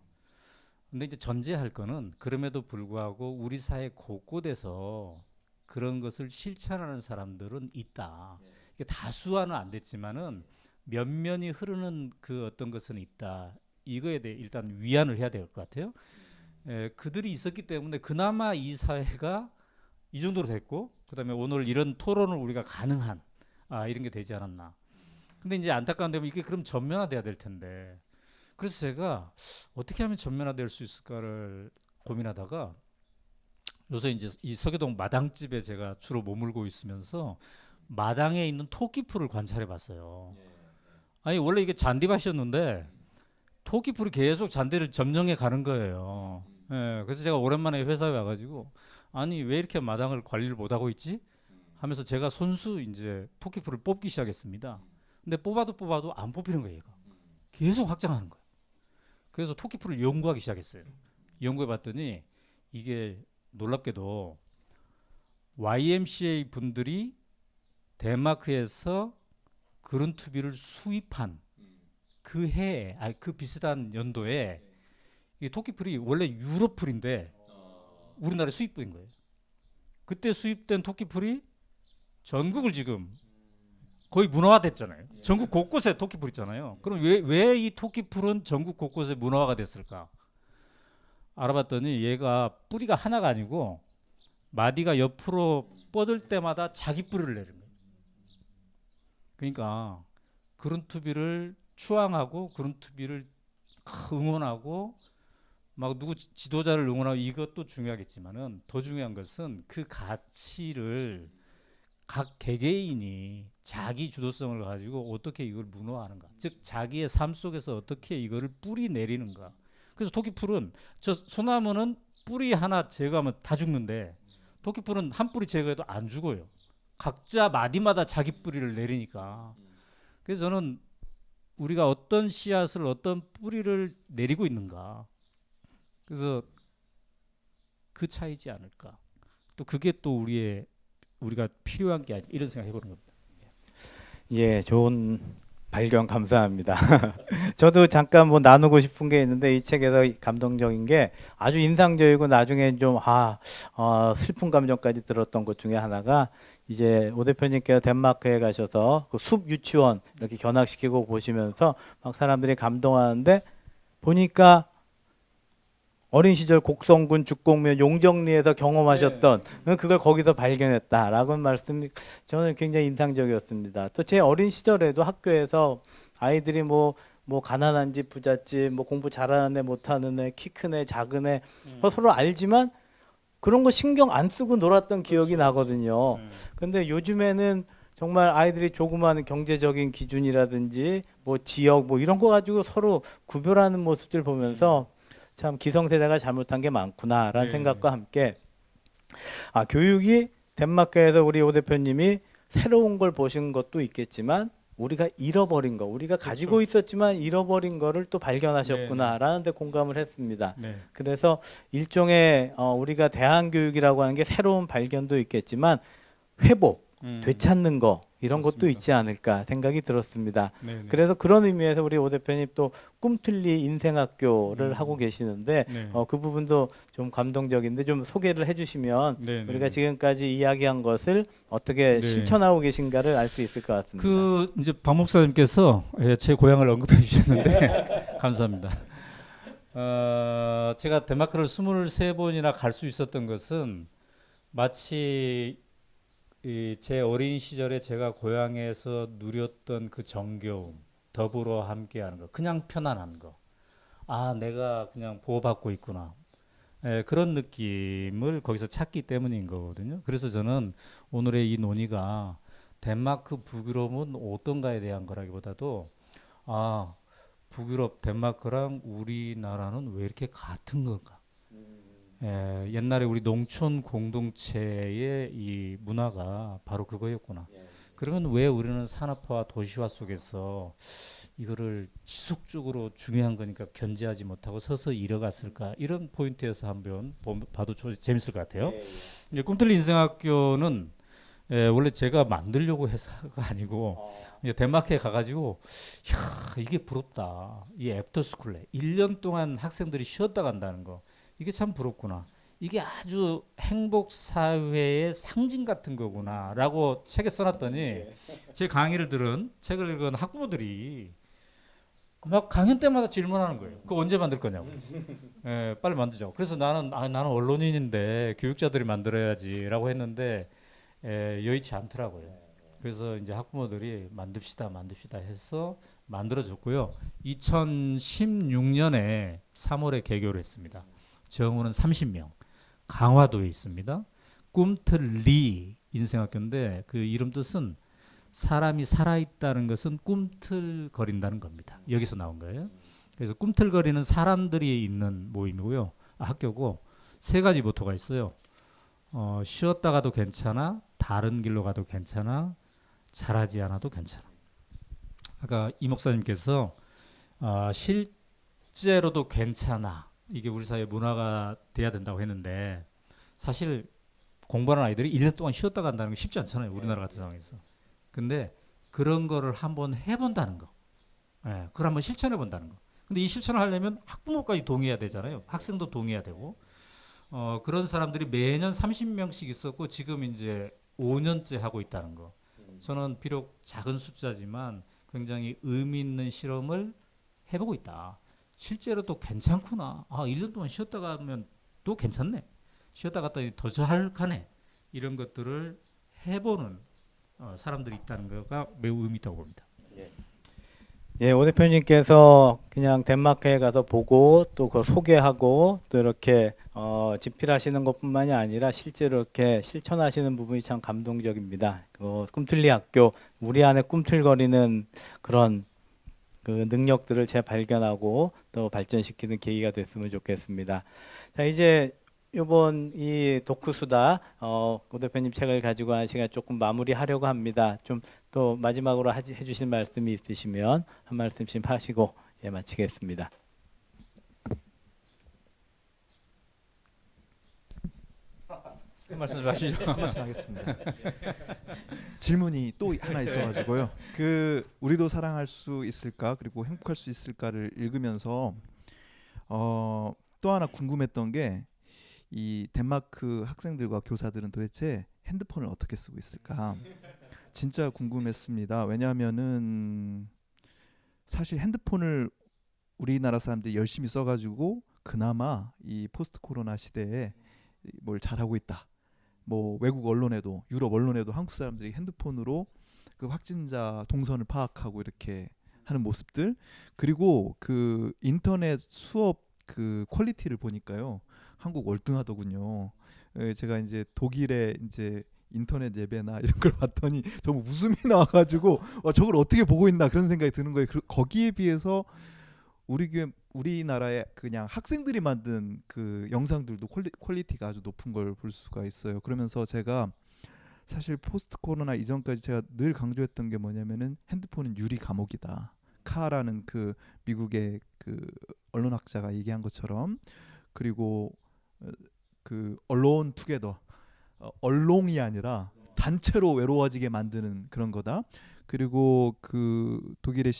근데 이제 전제할 거는 그럼에도 불구하고 우리 사회 곳곳에서 그런 것을 실천하는 사람들은 있다. 이게 다수화는 안 됐지만은 면면이 흐르는 그 어떤 것은 있다. 이거에 대해 일단 위안을 해야 될 것 같아요. 그들이 있었기 때문에 그나마 이 사회가 이 정도로 됐고, 그다음에 오늘 이런 토론을 우리가 가능한 이런 게 되지 않았나. 근데 이제 안타까운 점은 이게 그럼 전면화돼야 될 텐데. 그래서 제가 어떻게 하면 전면화될 수 있을까를 고민하다가 요새 이제 이 서교동 마당집에 제가 주로 머물고 있으면서 마당에 있는 토끼풀을 관찰해 봤어요. 아니 원래 이게 잔디밭이었는데 토끼풀이 계속 잔디를 점령해 가는 거예요. 예, 그래서 제가 오랜만에 회사에 와가지고 아니 왜 이렇게 마당을 관리를 못 하고 있지? 하면서 제가 손수 이제 토끼풀을 뽑기 시작했습니다. 근데 뽑아도 안 뽑히는 거예요. 얘가. 계속 확장하는 거예요. 그래서 토끼풀을 연구하기 시작했어요. 연구해 봤더니 이게 놀랍게도 YMCA 분들이 덴마크에서 그룬트비를 수입한 그 해에, 그 비슷한 연도에 이 토끼풀이 원래 유럽 풀인데 우리나라에 수입된 거예요. 그때 수입된 토끼풀이 전국을 지금 거의 문화화됐잖아요. 전국 곳곳에 토끼풀 있잖아요. 그럼 왜 이 토끼풀은 전국 곳곳에 문화화가 됐을까? 알아봤더니 얘가 뿌리가 하나가 아니고 마디가 옆으로 뻗을 때마다 자기 뿌리를 내는 거예요. 그러니까 그룬트비를 추앙하고 그룬트비를 응원하고 막 누구 지도자를 응원하고 이것도 중요하겠지만은 더 중요한 것은 그 가치를 각 개개인이 자기 주도성을 가지고 어떻게 이걸 문화하는가, 즉 자기의 삶 속에서 어떻게 이거를 뿌리 내리는가. 그래서 토끼풀은 저 소나무는 뿌리 하나 제거하면 다 죽는데 토끼풀은 한 뿌리 제거해도 안 죽어요. 각자 마디마다 자기 뿌리를 내리니까. 그래서 저는 우리가 어떤 씨앗을 어떤 뿌리를 내리고 있는가. 그래서 그 차이지 않을까. 또 그게 또 우리가 필요한 게 아니 이런 생각 해보는 겁니다. 예, 좋은 발견 감사합니다. 저도 잠깐 뭐 나누고 싶은 게 있는데 이 책에서 감동적인 게 아주 인상적이고 나중에 좀 슬픈 감정까지 들었던 것 중에 하나가 이제 오 대표님께서 덴마크에 가셔서 그 숲 유치원 이렇게 견학시키고 보시면서 막 사람들이 감동하는데 보니까 어린 시절 곡성군 죽곡면 용정리에서 경험하셨던 그걸 거기서 발견했다라고 말씀이 저는 굉장히 인상적이었습니다. 또 제 어린 시절에도 학교에서 아이들이 뭐 가난한 집 부잣집 뭐 공부 잘하는 애 못하는 애 키 큰 애 작은 애 서로 알지만 그런 거 신경 안 쓰고 놀았던 기억이 나거든요. 근데 요즘에는 정말 아이들이 조그마한 경제적인 기준이라든지 뭐 지역 뭐 이런 거 가지고 서로 구별하는 모습들 보면서 참 기성세대가 잘못한 게 많구나라는 생각과 함께 교육이 덴마크에서 우리 오 대표님이 새로운 걸 보신 것도 있겠지만 우리가 잃어버린 거, 우리가 가지고 있었지만 잃어버린 거를 또 발견하셨구나라는 데 공감을 했습니다. 그래서 일종의 우리가 대안교육이라고 하는 게 새로운 발견도 있겠지만 회복, 되찾는 거 이런 것도 그렇습니다. 있지 않을까 생각이 들었습니다. 네네. 그래서 그런 의미에서 우리 오 대표님 또 꿈틀리 인생학교를 하고 계시는데 네. 그 부분도 좀 감동적인데 좀 소개를 해주시면 네네. 우리가 지금까지 이야기한 것을 어떻게 네. 실천하고 계신가를 알 수 있을 것 같습니다. 그 이제 박 목사님께서 제 고향을 언급해 주셨는데 감사합니다. 제가 덴마크를 23번이나 갈 수 있었던 것은 마치 제 어린 시절에 제가 고향에서 누렸던 그 정겨움, 더불어 함께하는 거, 그냥 편안한 거. 내가 그냥 보호받고 있구나. 그런 느낌을 거기서 찾기 때문인 거거든요. 그래서 저는 오늘의 이 논의가 덴마크 북유럽은 어떤가에 대한 거라기보다도 아 북유럽 덴마크랑 우리나라는 왜 이렇게 같은 건가? 옛날에 우리 농촌 공동체의 이 문화가 바로 그거였구나. 그러면 왜 우리는 산업화와 도시화 속에서 이거를 지속적으로 중요한 거니까 견제하지 못하고 서서히 잃어갔을까? 이런 포인트에서 한번 봐도 재밌을 것 같아요. 이제 꿈틀리 인생학교는 원래 제가 만들려고 해서가 아니고 이제 덴마크에 가가지고 야 이게 부럽다. 이 애프터스쿨에 1년 동안 학생들이 쉬었다 간다는 거 이게 참 부럽구나. 이게 아주 행복 사회의 상징 같은 거구나라고 책에 써놨더니 제 강의를 들은 책을 읽은 학부모들이 막 강연 때마다 질문하는 거예요. 그거 언제 만들 거냐고. 빨리 만들자고. 그래서 나는 언론인인데 교육자들이 만들어야지라고 했는데 여의치 않더라고요. 그래서 이제 학부모들이 만듭시다 해서 만들어졌고요. 2016년에 3월에 개교를 했습니다. 정원은 30명. 강화도에 있습니다. 꿈틀리 인생학교인데 그 이름 뜻은 사람이 살아있다는 것은 꿈틀거린다는 겁니다. 여기서 나온 거예요. 그래서 꿈틀거리는 사람들이 있는 모임이고요. 학교고 세 가지 모토가 있어요. 쉬었다 가도 괜찮아, 다른 길로 가도 괜찮아, 잘하지 않아도 괜찮아. 아까 이 목사님께서 실제로도 괜찮아. 이게 우리 사회 문화가 돼야 된다고 했는데 사실 공부하는 아이들이 1년 동안 쉬었다 간다는 게 쉽지 않잖아요. 우리나라 같은 상황에서. 근데 그런 거를 한번 해본다는 거. 그걸 한번 실천해 본다는 거. 근데 이 실천을 하려면 학부모까지 동의해야 되잖아요. 학생도 동의해야 되고. 그런 사람들이 매년 30명씩 있었고 지금 이제 5년째 하고 있다는 거. 저는 비록 작은 숫자지만 굉장히 의미 있는 실험을 해보고 있다. 실제로 또 괜찮구나. 1년 동안 쉬었다 가면 또 괜찮네. 쉬었다 갔더니 더 잘하네. 이런 것들을 해보는 사람들이 있다는 거가 매우 의미 있다고 봅니다. 예, 오 대표님께서 그냥 덴마크에 가서 보고 또 그걸 소개하고 또 이렇게 집필하시는 것뿐만이 아니라 실제로 이렇게 실천하시는 부분이 참 감동적입니다. 꿈틀리 학교, 우리 안에 꿈틀거리는 그런 그 능력들을 재발견하고 또 발전시키는 계기가 됐으면 좋겠습니다. 자, 이제 이번 이 독후수다 오 대표님 책을 가지고 한 시간 조금 마무리하려고 합니다. 좀 또 마지막으로 해주실 말씀이 있으시면 한 말씀씩 하시고 마치겠습니다. 말씀 좀 하시죠. 말씀하겠습니다. 질문이 또 하나 있어가지고요. 우리도 사랑할 수 있을까 그리고 행복할 수 있을까를 읽으면서 또 하나 궁금했던 게 이 덴마크 학생들과 교사들은 도대체 핸드폰을 어떻게 쓰고 있을까? 진짜 궁금했습니다. 왜냐하면은 사실 핸드폰을 우리나라 사람들이 열심히 써가지고 그나마 이 포스트 코로나 시대에 뭘 잘하고 있다. 뭐 외국 언론에도 유럽 언론에도 한국 사람들이 핸드폰으로 그 확진자 동선을 파악하고 이렇게 하는 모습들 그리고 그 인터넷 수업 그 퀄리티를 보니까요 한국 월등하더군요. 제가 이제 독일에 이제 인터넷 예배나 이런 걸 봤더니 정말 웃음이 나와가지고 저걸 어떻게 보고 있나 그런 생각이 드는 거예요. 거기에 비해서 우리나라의 그냥 학생들이 만든 그 영상들도 퀄리티가 아주 높은 걸 볼 수가 있어요. 그러면서 제가 사실 포스트 코로나 이전까지 제가 늘 강조했던 게 뭐냐면은 핸드폰은 유리 감옥이다. 카라는 그 미국의 그 언론학자가 얘기한 것처럼 그리고 그 언론 투게더 언론이 아니라 단체로 외로워지게 만드는 그런 거다. 그리고 그 독일의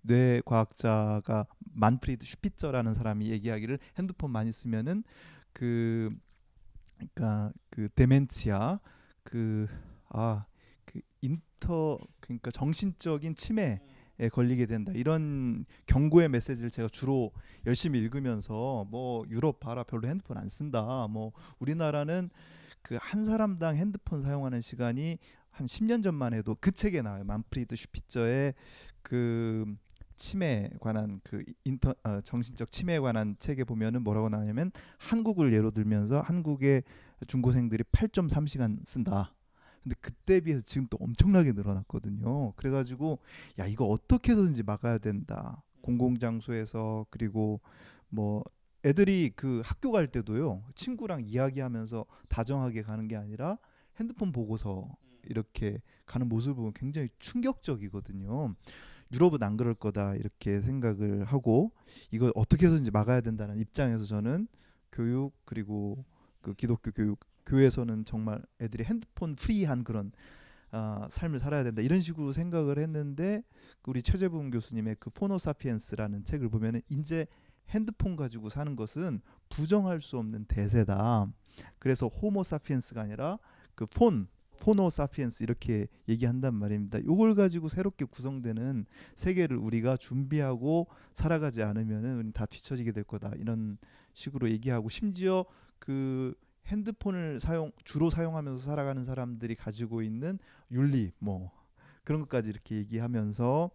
뇌과학자가 만프리드 슈피처라는 사람이 얘기하기를 핸드폰 많이 쓰면은 그러니까 그 데멘치아 그러니까 정신적인 치매에 걸리게 된다. 이런 경고의 메시지를 제가 주로 열심히 읽으면서 뭐 유럽 봐라 별로 핸드폰 안 쓴다. 뭐 우리나라는 그 한 사람당 핸드폰 사용하는 시간이 한 10년 전만 해도 그 책에 나와요. 만프리드 슈피처의 그 치매에 관한 그 정신적 치매에 관한 책에 보면은 뭐라고 나오냐면 한국을 예로 들면서 한국의 중고생들이 8.3시간 쓴다. 근데 그때 비해서 지금 또 엄청나게 늘어났거든요. 그래가지고 야 이거 어떻게 해서든지 막아야 된다. 공공장소에서 그리고 뭐 애들이 그 학교 갈 때도요 친구랑 이야기하면서 다정하게 가는 게 아니라 핸드폰 보고서 이렇게 가는 모습을 보면 굉장히 충격적이거든요. 유럽은 안 그럴 거다 이렇게 생각을 하고 이걸 어떻게 해서든지 막아야 된다는 입장에서 저는 교육 그리고 그 기독교 교육 교회에서는 정말 애들이 핸드폰 프리한 그런 삶을 살아야 된다 이런 식으로 생각을 했는데 우리 최재분 교수님의 그 포노사피엔스라는 책을 보면은 이제 핸드폰 가지고 사는 것은 부정할 수 없는 대세다. 그래서 호모사피엔스가 아니라 그 포노사피엔스 이렇게 얘기한단 말입니다. 이걸 가지고 새롭게 구성되는 세계를 우리가 준비하고 살아가지 않으면은 다 뒤처지게 될 거다. 이런 식으로 얘기하고 심지어 그 핸드폰을 주로 사용하면서 살아가는 사람들이 가지고 있는 윤리 뭐 그런 것까지 이렇게 얘기하면서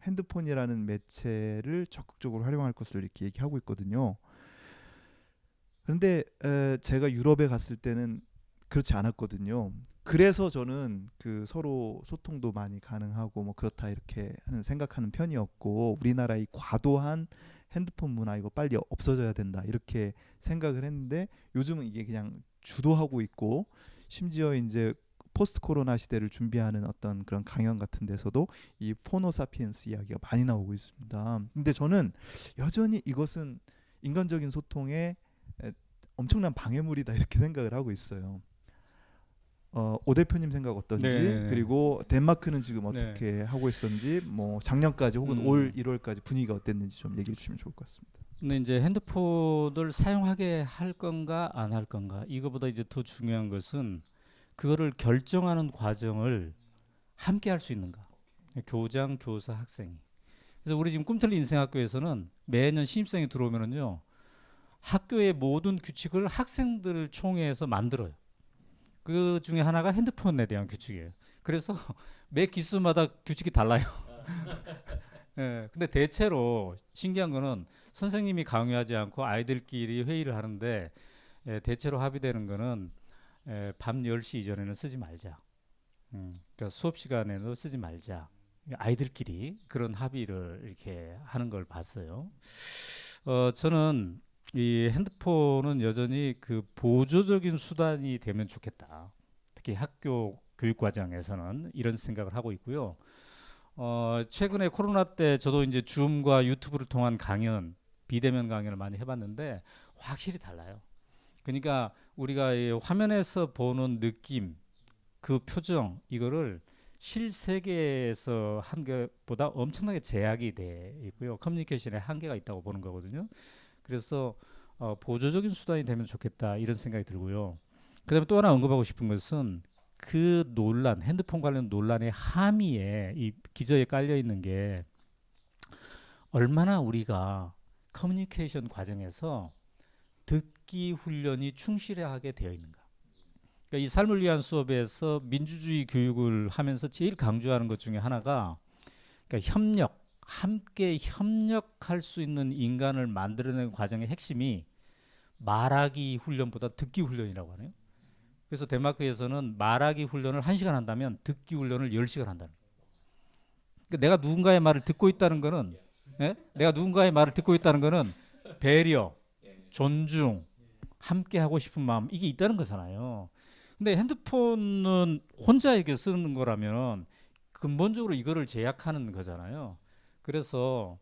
핸드폰이라는 매체를 적극적으로 활용할 것을 이렇게 얘기하고 있거든요. 그런데 제가 유럽에 갔을 때는 그렇지 않았거든요. 그래서 저는 그 서로 소통도 많이 가능하고 뭐 그렇다 이렇게 생각하는 편이었고 우리나라의 과도한 핸드폰 문화 이거 빨리 없어져야 된다 이렇게 생각을 했는데 요즘은 이게 그냥 주도하고 있고 심지어 이제 포스트 코로나 시대를 준비하는 어떤 그런 강연 같은 데서도 이 포노사피엔스 이야기가 많이 나오고 있습니다. 근데 저는 여전히 이것은 인간적인 소통에 엄청난 방해물이다 이렇게 생각을 하고 있어요. 오 대표님 생각 어떤지 네. 그리고 덴마크는 지금 어떻게 하고 있었는지 뭐 작년까지 혹은 올 1월까지 분위기가 어땠는지 좀 얘기해 주시면 좋을 것 같습니다. 근데 이제 핸드폰을 사용하게 할 건가 안 할 건가 이거보다 이제 더 중요한 것은 그거를 결정하는 과정을 함께 할 수 있는가. 교장, 교사, 학생이. 그래서 우리 지금 꿈틀리 인생학교에서는 매년 신입생이 들어오면은요. 학교의 모든 규칙을 학생들을 총회해서 만들어요. 그 중에 하나가 핸드폰에 대한 규칙이에요. 그래서 매 기수마다 규칙이 달라요. 예, 근데 대체로 신기한 거는 선생님이 강요하지 않고 아이들끼리 회의를 하는데 대체로 합의되는 거는 밤 10시 이전에는 쓰지 말자. 그러니까 수업 시간에도 쓰지 말자. 아이들끼리 그런 합의를 이렇게 하는 걸 봤어요. 저는 이 핸드폰은 여전히 그 보조적인 수단이 되면 좋겠다. 특히 학교 교육 과정에서는 이런 생각을 하고 있고요. 최근에 코로나 때 저도 이제 줌과 유튜브를 통한 강연, 비대면 강연을 많이 해봤는데 확실히 달라요. 그러니까 우리가 이 화면에서 보는 느낌, 그 표정 이거를 실세계에서 한 것보다 엄청나게 제약이 돼 있고요. 커뮤니케이션에 한계가 있다고 보는 거거든요. 그래서 보조적인 수단이 되면 좋겠다 이런 생각이 들고요. 그다음에 또 하나 언급하고 싶은 것은 그 논란, 핸드폰 관련 논란의 함의에 이 기저에 깔려 있는 게 얼마나 우리가 커뮤니케이션 과정에서 듣기 훈련이 충실하게 되어 있는가. 그러니까 이 삶을 위한 수업에서 민주주의 교육을 하면서 제일 강조하는 것 중에 하나가 그러니까 협력, 함께 협력할 수 있는 인간을 만들어내는 과정의 핵심이 말하기 훈련보다 듣기 훈련이라고 하네요. 그래서 덴마크에서는 말하기 훈련을 1시간 한다면 듣기 훈련을 10시간 한다는 거예요. 그러니까 내가 누군가의 말을 듣고 있다는 거는 내가 누군가의 말을 듣고 있다는 거는 배려, 존중, 함께 하고 싶은 마음 이게 있다는 거잖아요. 근데 핸드폰은 혼자에게 쓰는 거라면 근본적으로 이거를 제약하는 거잖아요. 그래서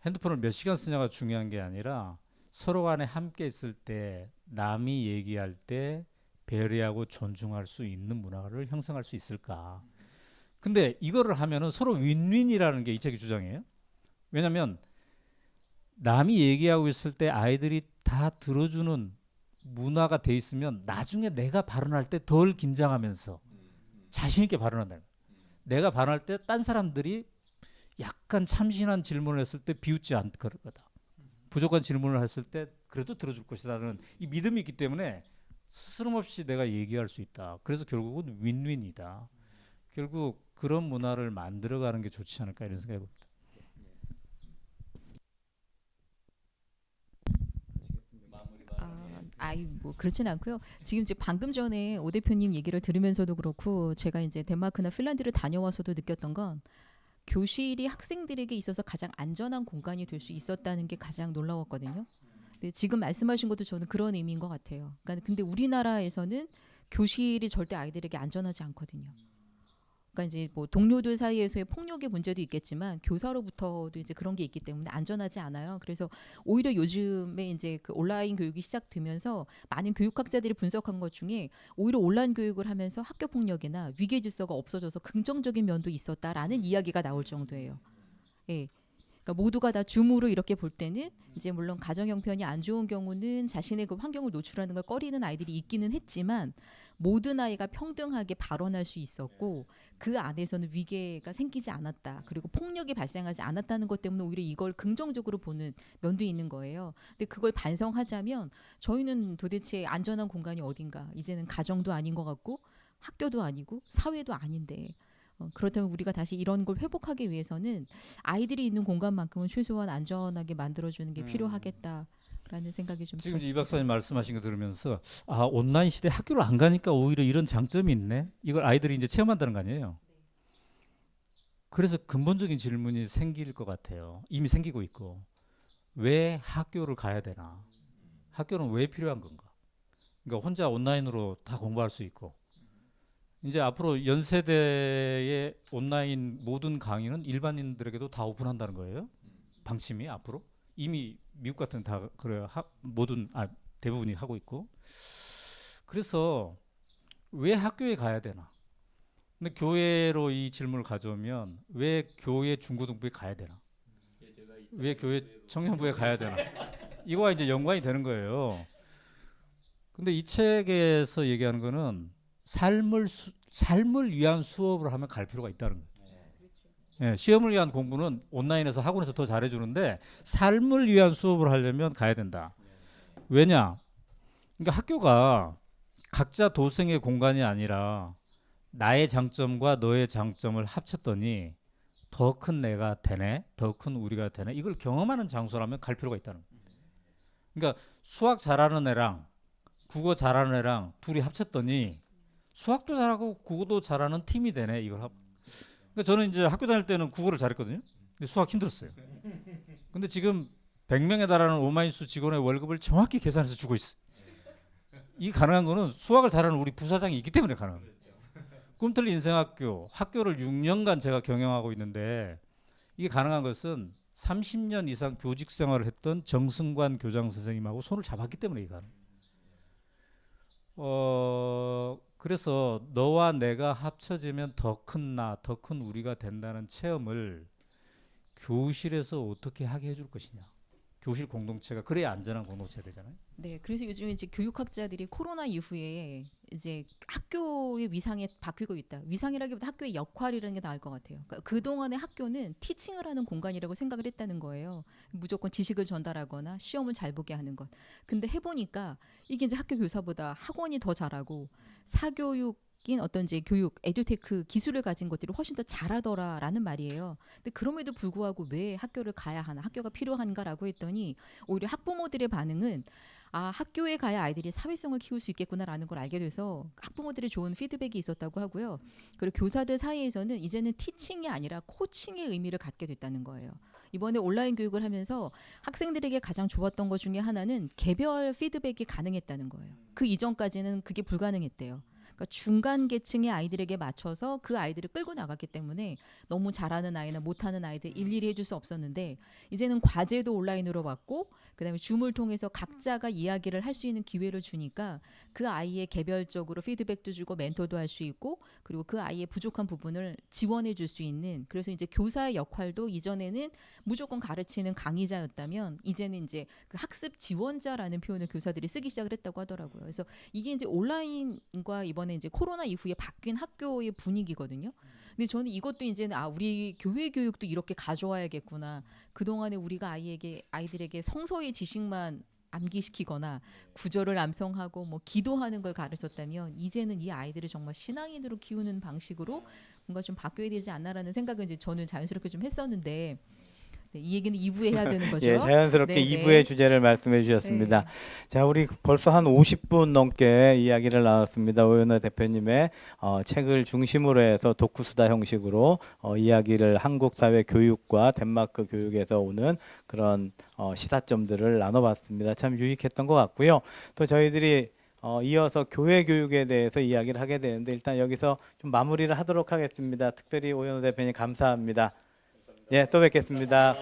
핸드폰을 몇 시간 쓰냐가 중요한 게 아니라 서로 간에 함께 있을 때 남이 얘기할 때 배려하고 존중할 수 있는 문화를 형성할 수 있을까. 근데 이거를 하면은 서로 윈윈이라는 게 이 책의 주장이에요. 왜냐하면 남이 얘기하고 있을 때 아이들이 다 들어주는 문화가 돼 있으면 나중에 내가 발언할 때 덜 긴장하면서 자신 있게 발언한다. 내가 발언할 때 딴 사람들이 약간 참신한 질문을 했을 때 비웃지 않을 거다. 부족한 질문을 했을 때 그래도 들어줄 것이라는 이 믿음이 있기 때문에 스스럼 없이 내가 얘기할 수 있다. 그래서 결국은 윈윈이다. 결국 그런 문화를 만들어가는 게 좋지 않을까 이런 생각이 듭니다. 아이 뭐 그렇진 않고요. 지금 이제 방금 전에 오 대표님 얘기를 들으면서도 그렇고 제가 이제 덴마크나 핀란드를 다녀와서도 느꼈던 건 교실이 학생들에게 있어서 가장 안전한 공간이 될 수 있었다는 게 가장 놀라웠거든요. 근데 지금 말씀하신 것도 저는 그런 의미인 것 같아요. 그러니까 근데 우리나라에서는 교실이 절대 아이들에게 안전하지 않거든요. 그러니까 이제 뭐 동료들 사이에서의 폭력의 문제도 있겠지만 교사로부터도 이제 그런 게 있기 때문에 안전하지 않아요. 그래서 오히려 요즘에 이제 그 온라인 교육이 시작되면서 많은 교육학자들이 분석한 것 중에 오히려 온라인 교육을 하면서 학교 폭력이나 위계 질서가 없어져서 긍정적인 면도 있었다라는 이야기가 나올 정도예요. 예. 그러니까 모두가 다 줌으로 이렇게 볼 때는 이제 물론 가정 형편이 안 좋은 경우는 자신의 그 환경을 노출하는 걸 꺼리는 아이들이 있기는 했지만 모든 아이가 평등하게 발언할 수 있었고 그 안에서는 위계가 생기지 않았다. 그리고 폭력이 발생하지 않았다는 것 때문에 오히려 이걸 긍정적으로 보는 면도 있는 거예요. 근데 그걸 반성하자면 저희는 도대체 안전한 공간이 어딘가? 이제는 가정도 아닌 것 같고 학교도 아니고 사회도 아닌데 그렇다면 우리가 다시 이런 걸 회복하기 위해서는 아이들이 있는 공간만큼은 최소한 안전하게 만들어주는 게 필요하겠다라는 생각이 좀 지금 이 들었습니다. 박사님 말씀하신 거 들으면서 아 온라인 시대 학교를 안 가니까 오히려 이런 장점이 있네. 이걸 아이들이 이제 체험한다는 거 아니에요. 그래서 근본적인 질문이 생길 것 같아요. 이미 생기고 있고 왜 학교를 가야 되나? 학교는 왜 필요한 건가? 그러니까 혼자 온라인으로 다 공부할 수 있고 이제 앞으로 연세대의 온라인 모든 강의는 일반인들에게도 다 오픈한다는 거예요. 방침이 앞으로 이미 미국 같은 다 그래요. 모든 대부분이 하고 있고. 그래서 왜 학교에 가야 되나? 근데 교회로 이 질문을 가져오면 왜 교회 중고등부에 가야 되나? 왜 교회 청년부에 가야 되나? 이거와 이제 연관이 되는 거예요. 근데 이 책에서 얘기하는 거는 삶을 위한 수업을 하면 갈 필요가 있다는 거예요. 예, 시험을 위한 공부는 온라인에서 학원에서 더 잘해주는데 삶을 위한 수업을 하려면 가야 된다. 왜냐? 그러니까 학교가 각자 도생의 공간이 아니라 나의 장점과 너의 장점을 합쳤더니 더 큰 내가 되네, 더 큰 우리가 되네. 이걸 경험하는 장소라면 갈 필요가 있다는 거예요. 그러니까 수학 잘하는 애랑 국어 잘하는 애랑 둘이 합쳤더니 수학도 잘하고 국어도 잘하는 팀이 되네. 그러니까 저는 이제 학교 다닐 때는 국어를 잘했거든요. 근데 수학 힘들었어요. 근데 지금 100명에 달하는 오마이뉴스 직원의 월급을 정확히 계산해서 주고 있어요. 이 가능한 거는 수학을 잘하는 우리 부사장이 있기 때문에 가능한 거예요. 꿈틀리 학교를 6년간 제가 경영하고 있는데 이게 가능한 것은 30년 이상 교직 생활을 했던 정승관 교장 선생님하고 손을 잡았기 때문에 이게 가능해요. 그래서 너와 내가 합쳐지면 더 큰 나, 더 큰 우리가 된다는 체험을 교실에서 어떻게 하게 해줄 것이냐. 교실 공동체가 그래야 안전한 공동체가 되잖아요. 네, 그래서 요즘 이제 교육학자들이 코로나 이후에 이제 학교의 위상이 바뀌고 있다. 위상이라기보다 학교의 역할이라는 게 나을 것 같아요. 그러니까 그동안의 학교는 티칭을 하는 공간이라고 생각을 했다는 거예요. 무조건 지식을 전달하거나 시험을 잘 보게 하는 것. 근데 해보니까 이게 이제 학교 교사보다 학원이 더 잘하고 사교육인 어떤 이제 교육, 에듀테크 기술을 가진 것들이 훨씬 더 잘하더라라는 말이에요. 근데 그럼에도 불구하고 왜 학교를 가야 하나, 학교가 필요한가라고 했더니 오히려 학부모들의 반응은 학교에 가야 아이들이 사회성을 키울 수 있겠구나라는 걸 알게 돼서 학부모들이 좋은 피드백이 있었다고 하고요. 그리고 교사들 사이에서는 이제는 티칭이 아니라 코칭의 의미를 갖게 됐다는 거예요. 이번에 온라인 교육을 하면서 학생들에게 가장 좋았던 것 중에 하나는 개별 피드백이 가능했다는 거예요. 그 이전까지는 그게 불가능했대요. 그러니까 중간 계층의 아이들에게 맞춰서 그 아이들을 끌고 나갔기 때문에 너무 잘하는 아이나 못하는 아이들 일일이 해줄 수 없었는데 이제는 과제도 온라인으로 받고 그다음에 줌을 통해서 각자가 이야기를 할 수 있는 기회를 주니까 그 아이의 개별적으로 피드백도 주고 멘토도 할 수 있고 그리고 그 아이의 부족한 부분을 지원해 줄 수 있는 그래서 이제 교사의 역할도 이전에는 무조건 가르치는 강의자였다면 이제는 이제 그 학습 지원자라는 표현을 교사들이 쓰기 시작을 했다고 하더라고요. 그래서 이게 이제 온라인과 이번에 이제 코로나 이후에 바뀐 학교의 분위기거든요. 근데 저는 이것도 이제는 우리 교회 교육도 이렇게 가져와야겠구나. 그동안에 우리가 아이들에게 성서의 지식만 암기시키거나 구절을 암송하고 뭐 기도하는 걸 가르쳤다면 이제는 이 아이들을 정말 신앙인으로 키우는 방식으로 뭔가 좀 바뀌어야 되지 않나라는 생각을 이제 저는 자연스럽게 좀 했었는데 네, 이 얘기는 2부에 해야 되는 거죠. 예, 자연스럽게 네, 2부의 네. 주제를 말씀해 주셨습니다. 네. 자, 우리 벌써 한 50분 넘게 이야기를 나눴습니다. 오연호 대표님의 책을 중심으로 해서 독후수다 형식으로 이야기를 한국 사회 교육과 덴마크 교육에서 오는 그런 시사점들을 나눠봤습니다. 참 유익했던 것 같고요. 또 저희들이 이어서 교회 교육에 대해서 이야기를 하게 되는데 일단 여기서 좀 마무리를 하도록 하겠습니다. 특별히 오연호 대표님 감사합니다. 예, 또 뵙겠습니다.